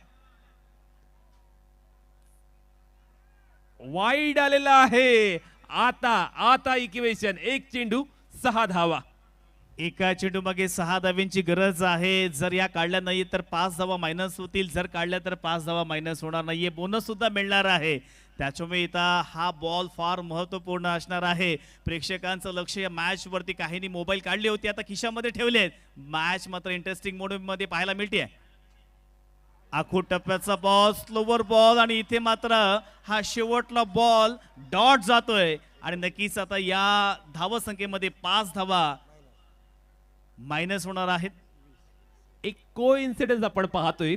वाईड आलेला आहे. आता इक्वेशन 1 चेंडू 6 धावा. एका चेंडू मागे 6 धावींची गरज आहे. जर या काढल्या नाही तर 5 धावा मायनस होतील. जर काढल्या तर 5 धावा मायनस होणार नाहीये. बोनस सुद्धा मिळणार आहे. त्याच्यामुळे इथं हा बॉल फार महत्वपूर्ण असणार आहे. प्रेक्षकांचं लक्ष या मॅच वरती. काहींनी मोबाईल काढले होते, आता खिशामध्ये ठेवलेत. मॅच मात्र इंटरेस्टिंग मोड मध्ये पाहायला मिळते. आखो टप्प्याचा बॉल, स्लोवर बॉल आणि इथे मात्र हा शेवटला बॉल डॉट जातोय आणि नक्कीच आता या धावसंख्येमध्ये 5 धावा मायनस होणार आहेत. एक कोइन्सिडन्स आपण पाहतोय.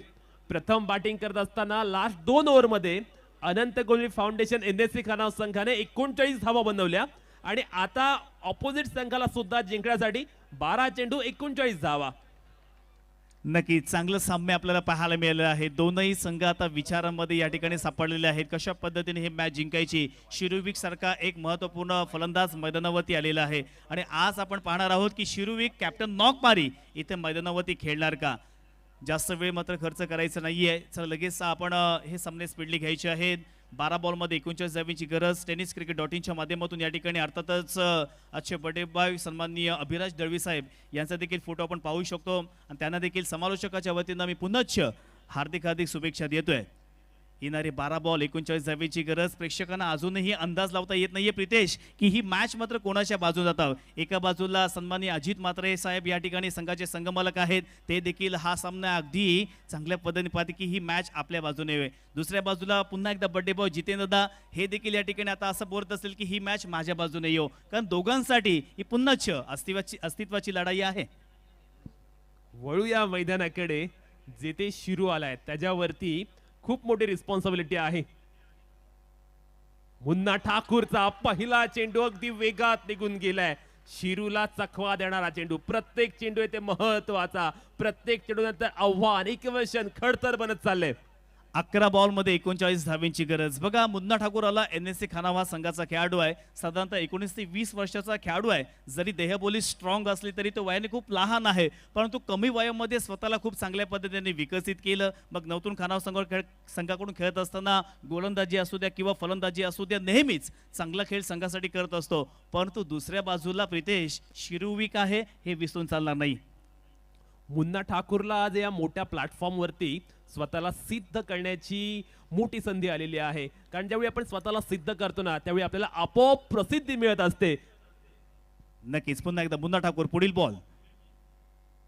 प्रथम बॅटिंग करत असताना लास्ट 2 ओव्हरमध्ये अनंत गोलवी फाउंडेशन NSC खानाव संघाने 39 धावा बनवल्या आणि आता ऑपोजिट संघाला सुद्धा जिंकण्यासाठी 12 चेंडू 39 धावा. नक्कीच चांगलं साम्य आपल्याला पाहायला मिळालं आहे. दोनही संघ आता विचारांमध्ये या ठिकाणी सापडलेले आहेत. कशा पद्धतीने हे मॅच जिंकायची. शिरुविक सारखा एक महत्वपूर्ण फलंदाज मैदानावरती आलेला आहे आणि आज आपण पाहणार आहोत की शिरुविक कॅप्टन नॉकमारी इथे मैदानावरती खेळणार का. जास्त वेळ मात्र खर्च करायचा नाहीये. चला लगेच आपण हे सामने स्पीडली घ्यायचे आहेत. 12 बॉलमध्ये 39 धावींची गरज. टेनिस क्रिकेट.च्या माध्यमातून या ठिकाणी अर्थातच आजचे बर्थडे बॉय सन्माननीय अभिराज दळवी साहेब यांचा देखील फोटो आपण पाहू शकतो आणि त्यांना देखील समालोचकाच्या वतीनं मी पुनश्च हार्दिक हार्दिक शुभेच्छा देतोय. येणारे 12 बॉल 39 धावेची गरज. प्रेक्षकांना अजूनही अंदाज लावता येत नाहीये प्रितेश की ही मॅच मात्र कोणाच्या बाजून जातं. एका बाजूला सन्माननीय अजित म्हात्रे साहेब या ठिकाणी संघाचे संघमालक आहेत, ते देखील हा सामना अगदी चांगल्या पद्धतीने पाहते की ही मॅच आपल्या बाजूने आहे. दुसऱ्या बाजूला पुन्हा एकदा बड्डे बॉय जितेंद्रदा हे देखील या ठिकाणी आता असं बोलत असेल की ही मॅच माझ्या बाजूने येऊ, कारण दोघांसाठी ही पुन्हाच अस्तित्वाची लढाई आहे. वळूया मैदानाकडे. जेथे शिरू आलाय त्याच्यावरती खूप मोठी रिस्पॉन्सिबिलिटी आहे. मुन्ना ठाकूरचा पहिला चेंडू अगदी वेगात निघून गेलाय. शिरूला चकवा देणारा चेंडू. प्रत्येक चेंडू येथे महत्वाचा. प्रत्येक चेंडू नंतर आव्हान, इक्वेशन खडतर बनत चाललंय. 11 बॉलमध्ये 39 धावेंची गरज. बघा, मुन्ना ठाकूर आला NSC खानावा संघाचा खेळाडू आहे. साधारणतः 19 ते 20 वर्षाचा खेळाडू आहे. जरी देहबोली स्ट्रॉंग असली तरी तो वयाने खूप लहान आहे, परंतु कमी वयामध्ये स्वतःला खूप चांगल्या पद्धतीने विकसित केलं. मग नवतून खानावा संघाकडून खेळत असताना गोलंदाजी असू द्या किंवा फलंदाजी असू द्या, नेहमीच चांगला खेळ संघासाठी करत असतो. परंतु दुसऱ्या बाजूला प्रितेश शिरूविक आहे, हे विसरून चालणार नाही. मुन्ना ठाकूरला आज या मोठ्या प्लॅटफॉर्मवरती स्वतःला सिद्ध करण्याची मोठी संधी आलेली आहे. कारण ज्यावेळी आपण स्वतःला सिद्ध करतो ना, त्यावेळी आपल्याला आपोआप प्रसिद्धी मिळत असते. नक्कीच. पुन्हा एकदा मुन्ना ठाकूर, पुढील बॉल.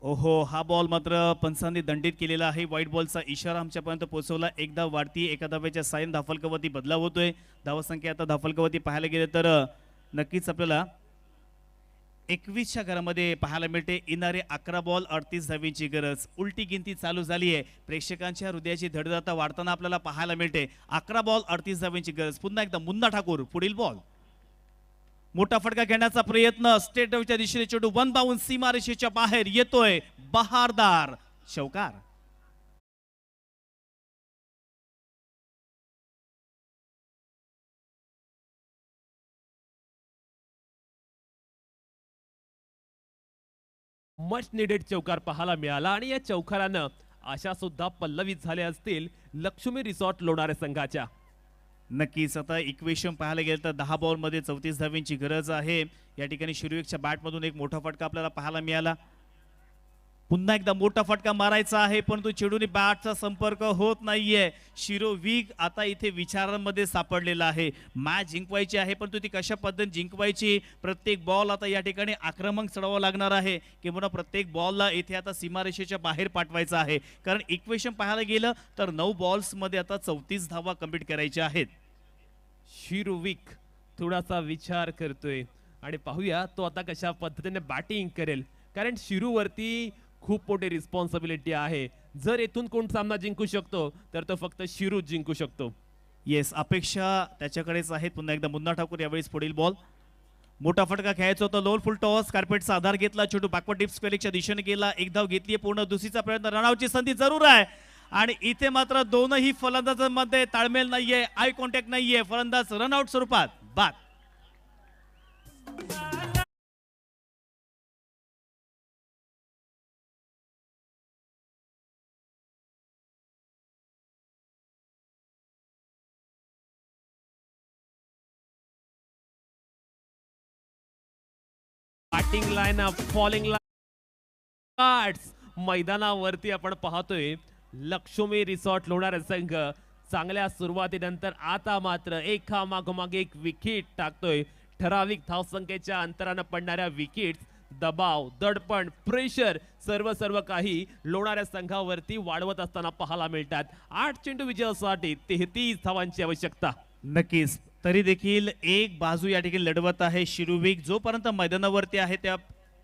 ओहो, हा बॉल मात्र पंचांनी दंडित केलेला आहे. व्हाईट बॉलचा इशारा आमच्यापर्यंत पोहोचवला. एक धाव वाढती, एका धावेच्या सायन धाफलकावरती बदलाव होतोय. धावसंख्या आता धाफलकावरती पाहायला गेले तर नक्कीच आपल्याला 21च्या घरामध्ये पाहायला मिळते. येणारे 11 बॉल 38 धावेची गरज. उलटी गिनती चालू झाली आहे. प्रेक्षकांच्या हृदयाची धडधड आता वाढताना आपल्याला पाहायला मिळते. 11 बॉल 38 धावेची गरज. पुन्हा एकदा मुन्ना ठाकूर, पुढील बॉल. मोठा फटका घेण्याचा प्रयत्न. स्टेट ड्राईव्हच्या दिशेने चेंडू वन बाउंड सीमारेषेच्या बाहेर येतोय. बहारदार चौकार. मच निडेड चौकार पाहायला मिळाला. आणि या चौकारानं आशा सुद्धा पल्लवित झाले असतील लक्ष्मी रिसॉर्ट लोणारे संघाच्या. नक्कीच. आता इक्वेशन पाहायला गेलं तर 10 बॉलमध्ये 34 धावेंची गरज आहे. या ठिकाणी शिरूविकच्या बॅटमधून एक मोठा फटका आपल्याला पाहायला मिळाला. पुन्हा एकदा मोठा फटका मारायचा आहे, परंतु चेंडूने बॅटचा संपर्क होत नाहीये. शिरोविक आता इथे विचारांमध्ये सापडलेला आहे. मॅच जिंकवायची आहे, परंतु ती कशा पद्धतीने जिंकवायची. प्रत्येक बॉल आता या ठिकाणी आक्रमक चढवावं लागणार आहे, किंवा प्रत्येक बॉलला इथे आता सीमारेषेच्या बाहेर पाठवायचं आहे. कारण इक्वेशन पाहायला गेलं तर 9 बॉल्समध्ये आता 34 धावा कंप्लीट करायच्या आहेत. शिरूविक थोडासा विचार करतोय आणि पाहूया तो आता कशा पद्धतीने बॅटिंग करेल. कारण शिरूवरती खूप मोठी रिस्पॉन्सिबिलिटी आहे. जर येथून कोण सामना जिंकू शकतो तर तो फक्त शिरू जिंकू शकतो. येस, अपेक्षा त्याच्याकडेच आहेत. पुन्हा एकदा मुन्ना ठाकूर, यावेळेस पुढील बॉल. मोठा फटका खेळायचा होता. लोअर फुल टॉस, कार्पेटचा आधार घेतला. छोटू बॅकवर्ड टिप्स स्क्वेअरच्या दिशेने गेला. एक धाव घेतली पूर्ण. दुसरीचा प्रयत्न, रनआउटची संधी जरूर आहे. आणि इथे मात्र दोनही फलंदाजांमध्ये ताळमेळ नाहीये, आय कॉन्टॅक्ट नाहीये. फलंदाज रनआउट स्वरूपात बाद. बॅटिंग लाईनअप, फॉलिंग लाईन, मैदानावरती आपण पाहतोय लक्ष्मी रिसॉर्ट लोणारे संघ चांगल्या सुरुवातीनंतर आता मात्र एकामागोमाग एक विकेट टाकतोय. ठराविक धावसंख्येच्या अंतरानं पडणाऱ्या विकेट्स, दबाव, दडपण, प्रेशर सर्व काही लोणाऱ्या संघावरती वाढवत असताना पाहायला मिळतात. 8 चेंडू विजयासाठी 33 धावांची आवश्यकता. नक्कीच. तरी देखील एक बाजू या ठिकाणी लढवत आहे शिरूविक. जोपर्यंत मैदानावरती आहे त्या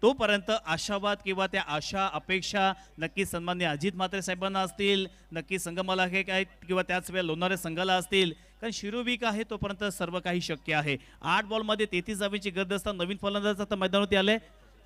तोपर्यंत आशावाद किंवा त्या आशा अपेक्षा नक्कीच सन्माननीय अजित म्हात्रे साहेबांना असतील, नक्कीच संघमाला आहेत किंवा त्याच वेळेला लोणारे संघाला असतील. कारण शिरूविक आहे तोपर्यंत सर्व काही शक्य आहे. 8 बॉलमध्ये 33 धावेची गरज असताना नवीन फलंदाज आता मैदानावरती आले,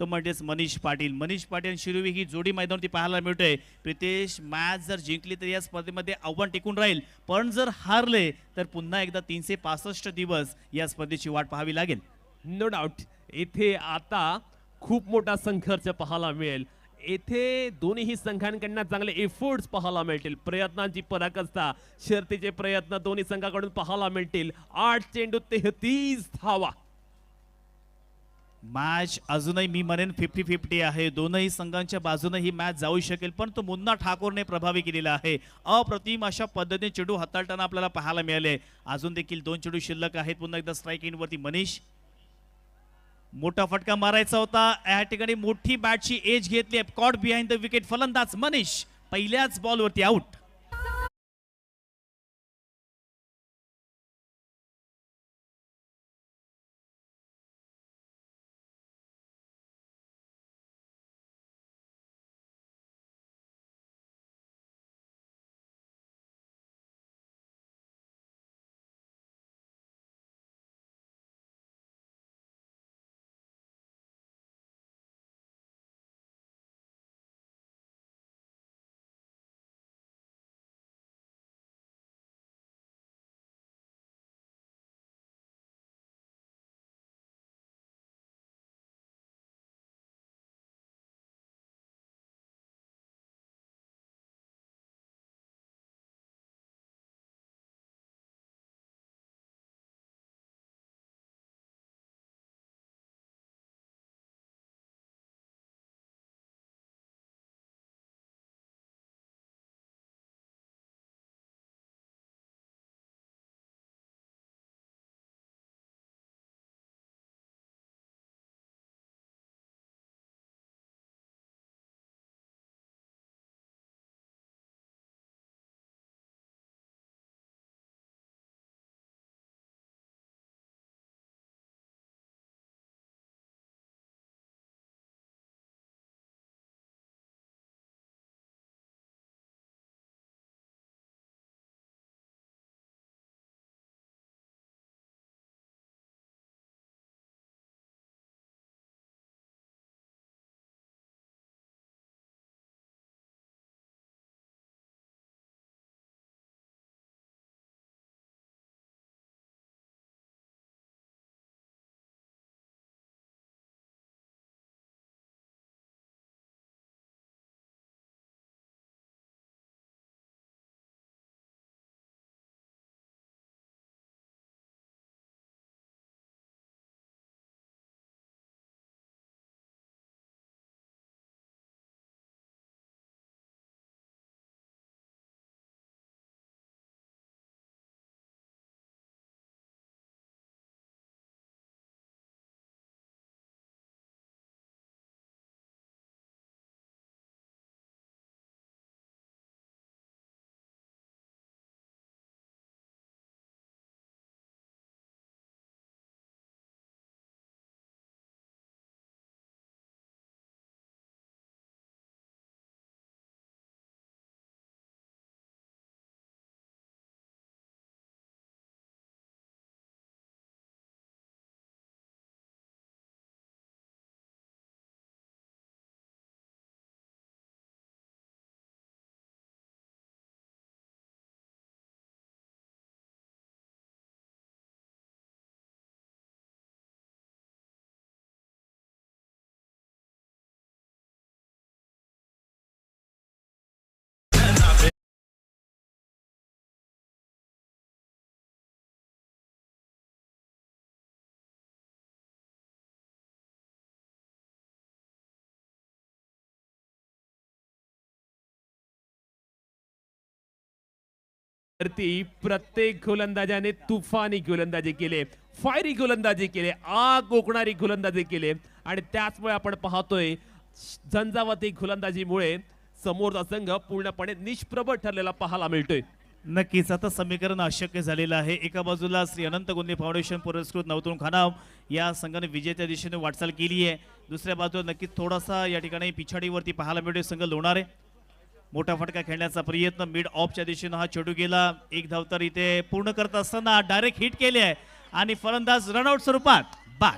तो म्हणजेच मनीष पाटील. मनीष पाटील आणि शिरूविक ही जोडी मैदानावरती पाहायला मिळते. प्रितेश, मॅच जर जिंकली तर या स्पर्धेमध्ये आव्हान टिकून राहील, पण जर हारले तर पुन्हा एकदा 365 दिवस या स्पर्धेची वाट पाहावी लागेल. नो डाऊट इथे आता खूप मोठा संघर्ष पाहायला मिळेल. येथे दोन्ही संघांकडून चांगले एफर्ट्स पाहायला मिळतील. प्रयत्नांची पराकाष्ठा, शर्तीचे प्रयत्न दोन्ही संघाकडून पाहायला मिळतील. 8 चेंडू 33 धावा. मॅच अजूनही मी म्हणेन 50-50 आहे. दोनही संघांच्या बाजूने ही मॅच जाऊ शकेल, पण तो मुन्ना ठाकूरने प्रभावी केलेला आहे. अप्रतिम अशा पद्धतीने चेंडू हाताळताना आपल्याला पाहायला मिळाले. अजून देखील 2 चेंडू शिल्लक आहेत. पुन्हा एकदा स्ट्राईक इन वरती मनीष. मोठा फटका मारायचा होता. या ठिकाणी मोठी बॅटची एज घेतली. Caught behind the wicket. फलंदाज मनीष पहिल्याच बॉलवरती आउट. वरती प्रत्येक गोलंदाजाने तुफानी गोलंदाजी केले, फायरी गोलंदाजी केले, आग ओकणारी गोलंदाजी केले आणि त्याचमुळे आपण पाहतोय झंझावाती गोलंदाजीमुळे समोरचा संघ पूर्णपणे निष्प्रभ ठरलेला पाहायला मिळतोय. नक्कीच आता समीकरण अशक्य झालेलं आहे. एका बाजूला श्री अनंत गुंदे फाउंडेशन पुरस्कृत नवतरुण खानाव या संघाने विजेत्या दिशेने वाटचाल केली आहे. दुसऱ्या बाजूला नक्कीच थोडासा या ठिकाणी पिछाडीवरती पाहायला मिळतोय संघ लोणारे. मोठा फटका खेळण्याचा प्रयत्न मिड ऑफच्या दिशेने हा चेंडू गेला. एक धाव तर इथे पूर्ण करत असताना डायरेक्ट हिट केले आहे आणि फलंदाज रनआउट स्वरूपात बाद.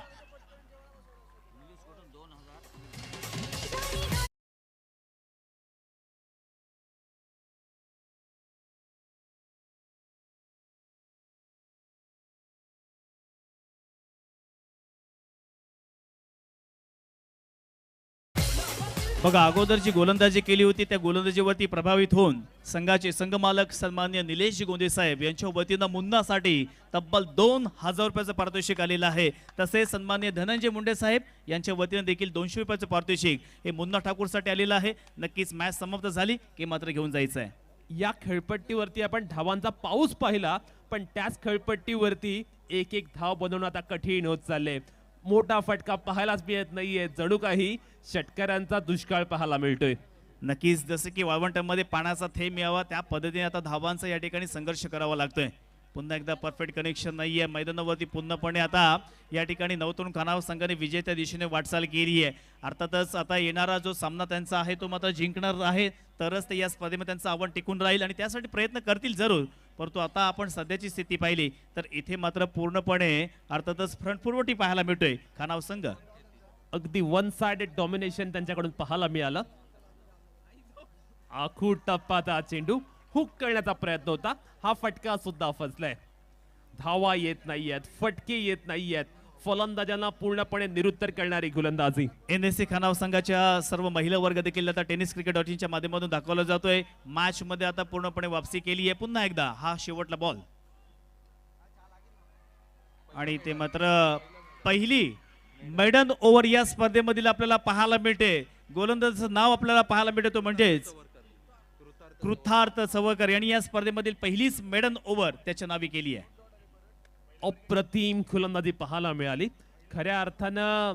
बघा अगोदर जी गोलंदाजी केली होती त्या गोलंदाजीवरती प्रभावित होऊन संघाचे संघमालक सन्मान्य निलेश गोंदे साहेब यांच्या वतीनं मुन्नासाठी तब्बल 2,000 रुपयाचं पारितोषिक आलेलं आहे. तसेच सन्मान्य धनंजय मुंडे साहेब यांच्या वतीनं देखील 200 रुपयाचं पारितोषिक हे मुन्ना ठाकूरसाठी आलेलं आहे. नक्कीच मॅच समाप्त झाली की मात्र घेऊन जायचं आहे. या खेळपट्टीवरती आपण धावांचा पाऊस पाहिला, पण त्याच खेळपट्टीवरती एक एक धाव बनवणं आता कठीण होत चालले. मोठा फटका पाहायलाच मिळत नाहीये, जणू काही षटकारांचा दुष्काळ पाहायला मिळतोय. नक्कीच जसं की वाळवंटामध्ये पाण्याचा थेंब यावा त्या पद्धतीने आता धावांचा या ठिकाणी संघर्ष करावा लागतोय. पुन्हा एकदा परफेक्ट कनेक्शन नाहीये मैदानावरती. पूर्णपणे आता या ठिकाणी नवतरुण खानावळ संघाने विजेत्या दिशेने वाटचाल केली आहे. अर्थातच आता येणारा जो सामना त्यांचा आहे तो मात्र जिंकणार आहे, तरच ते या स्पर्धेमध्ये त्यांचं आव्हान टिकून राहील आणि त्यासाठी प्रयत्न करतील जरूर. परंतु आता आपण सध्याची स्थिती पाहिली तर इथे मात्र पूर्णपणे अर्थातच फ्रंट फॉरवर्ड पाहायला मिळतोय खानावळ संघ. अगदी वन साइडेड डॉमिनेशन त्यांच्याकडून पाहायला मिळालं. आखूड टप्पाचा चेंडू हुक करण्याचा प्रयत्न होता, हा फटका सुद्धा फसलाय. धावा येत नाहीयेत, फटके येत नाहीयेत, फलंदाजांना पूर्णपणे निरुत्तर करणारी गोलंदाजी. NSC खानावळ संघाच्या सर्व महिला वर्ग देखील आता टेनिस क्रिकेट.च्या माध्यमातून दाखवला जातोय. मॅच मध्ये आता पूर्णपणे वापसी केली आहे. पुन्हा एकदा हा शेवटला बॉल आणि ते मात्र पहिली मैडन ओव्हर या स्पर्धेमधील आपल्याला पाहायला मिळते. गोलंदाजाचं नाव आपल्याला पाहायला मिळते तो म्हणजेच कृतार्थ सवकर यांनी या स्पर्धेमधील पहिलीच मेडन ओव्हर त्याच्या नावी केली आहे. अप्रतिम गोलंदाजी पाहायला मिळाली. खऱ्या अर्थानं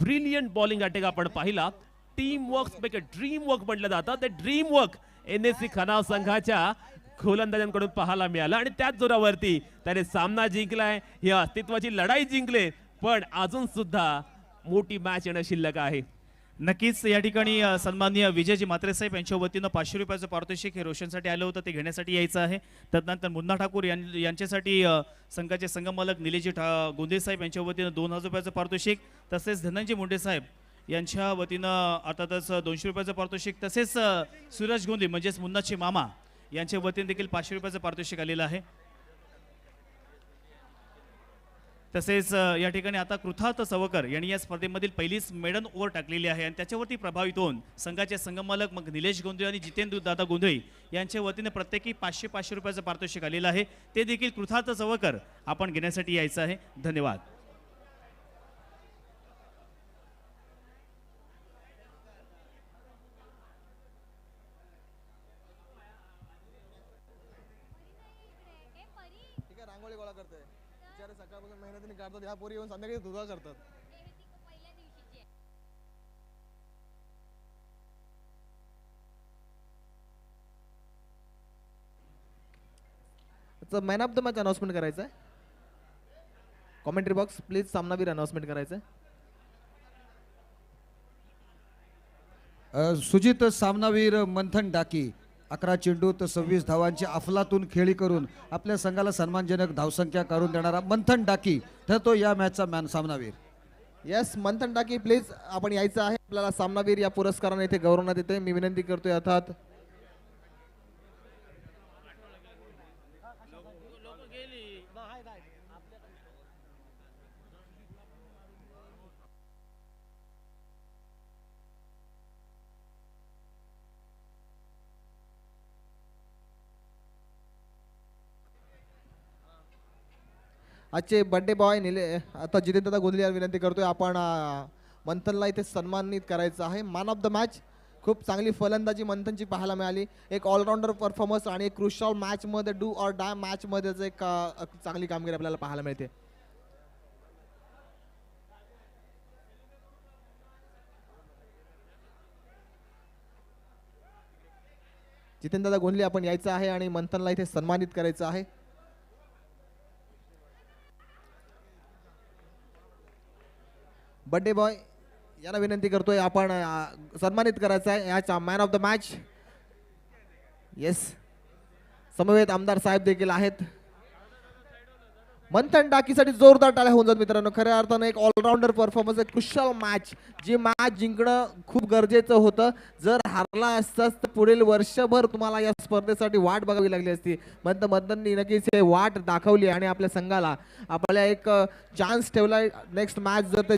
ब्रिलियंट बॉलिंग अटॅक आपण पाहिला. टीम वर्क ड्रीम वर्क म्हटलं जातं, ते ड्रीम वर्क NSC खानावळ संघाच्या गोलंदाजांकडून पाहायला मिळालं आणि त्याच जोरावरती त्याने सामना जिंकलाय. ही अस्तित्वाची लढाई जिंकले, पण अजून सुद्धा मोठी मॅच येणं शिल्लक आहे. नक्कीच या ठिकाणी सन्माननीय विजयजी म्हात्रे साहेब यांच्या वतीनं 500 रुपयाचं पारितोषिक हे रोशनसाठी आलं होतं, ते घेण्यासाठी यायचं आहे. त्यानंतर मुन्ना ठाकूर यांच्यासाठी संघाचे संघमालक निलेशजी गोंदे साहेब यांच्या वतीनं 2,000 रुपयाचं पारितोषिक, तसेच धनंजय मुंडे साहेब यांच्या वतीनं अर्थातच 200 रुपयाचं पारितोषिक, तसेच सूरज गोंदे म्हणजेच मुन्नाचे मामा यांच्या वतीने देखील 500 रुपयाचं पारितोषिक आलेलं आहे. तसेच या ठिकाणी आता कृतार्थ सवकर यांनी या स्पर्धेमधील पहिलीच मेडन ओव्हर टाकलेली आहे आणि त्याच्यावरती प्रभावित होऊन संघाचे संघमालक मग निलेश गोंधळे आणि जितेंद्र दादा गोंधळे यांच्या वतीने प्रत्येकी 500 रुपयाचं पारितोषिक आलेलं आहे. ते देखील कृतार्थ सवकर आपण घेण्यासाठी यायचं आहे. धन्यवाद. ठीक आहे, रांगोळी गोळा करतोय बिचारे, सकाळपासून मेहनतीने काढतात, ह्या पोरी येऊन संध्याकाळी धुवा करतात. Man of the match announcement करायचं आहे. कॉमेंट्री बॉक्स प्लीज सामनावीर अनाउन्समेंट करायचं आहे. सुजित सामनावीर मंथन डाकी 11 चेंडूत 26 धावांची अफलातून खेळी करून आपल्या संघाला सन्मानजनक धावसंख्या करून देणारा मंथन डाकी ठरतो या मॅचचा मॅन सामनावीर. येस, मंथन टाकी प्लीज आपण यायचं आहे. आपल्याला सामनावीर या पुरस्काराने इथे गौरवण्यात येते. मी विनंती करतोय अर्थात आजचे बर्थडे बॉय आता जितेंद्र गोंधळे यांना विनंती करतोय आपण मंथनला इथे सन्मानित करायचं आहे. मॅन ऑफ द मॅच खूप चांगली फलंदाजी मंथनची पाहायला मिळाली. एक ऑलराऊंडर परफॉर्मन्स आणि एक क्रुशियल मॅचमध्ये डू ऑर डाय मॅचमध्ये एक चांगली कामगिरी आपल्याला पाहायला मिळते. जितेंद्र गोंधळे आपण यायचं आहे आणि मंथनला इथे सन्मानित करायचं आहे. बर्थडे बॉय यांना विनंती करतोय आपण सन्मानित करायचं आहे याचा man of the match. Yes, समवेत आमदार साहेब देखील आहेत. मंथन टाकीसाठी जोरदार टाळ्या होऊन जात मित्रांनो. खऱ्या अर्थानं एक ऑलराऊंडर परफॉर्मन्स, एक क्रुशियल मॅच, जी मॅच जिंकणं खूप गरजेचं होतं. जर हारला असताच तर पुढील वर्षभर तुम्हाला या स्पर्धेसाठी वाट बघावी लागली असती. मंथननी नक्कीच हे वाट दाखवली आणि आपल्या संघाला आपल्याला एक चान्स ठेवला नेक्स्ट मॅच जर ते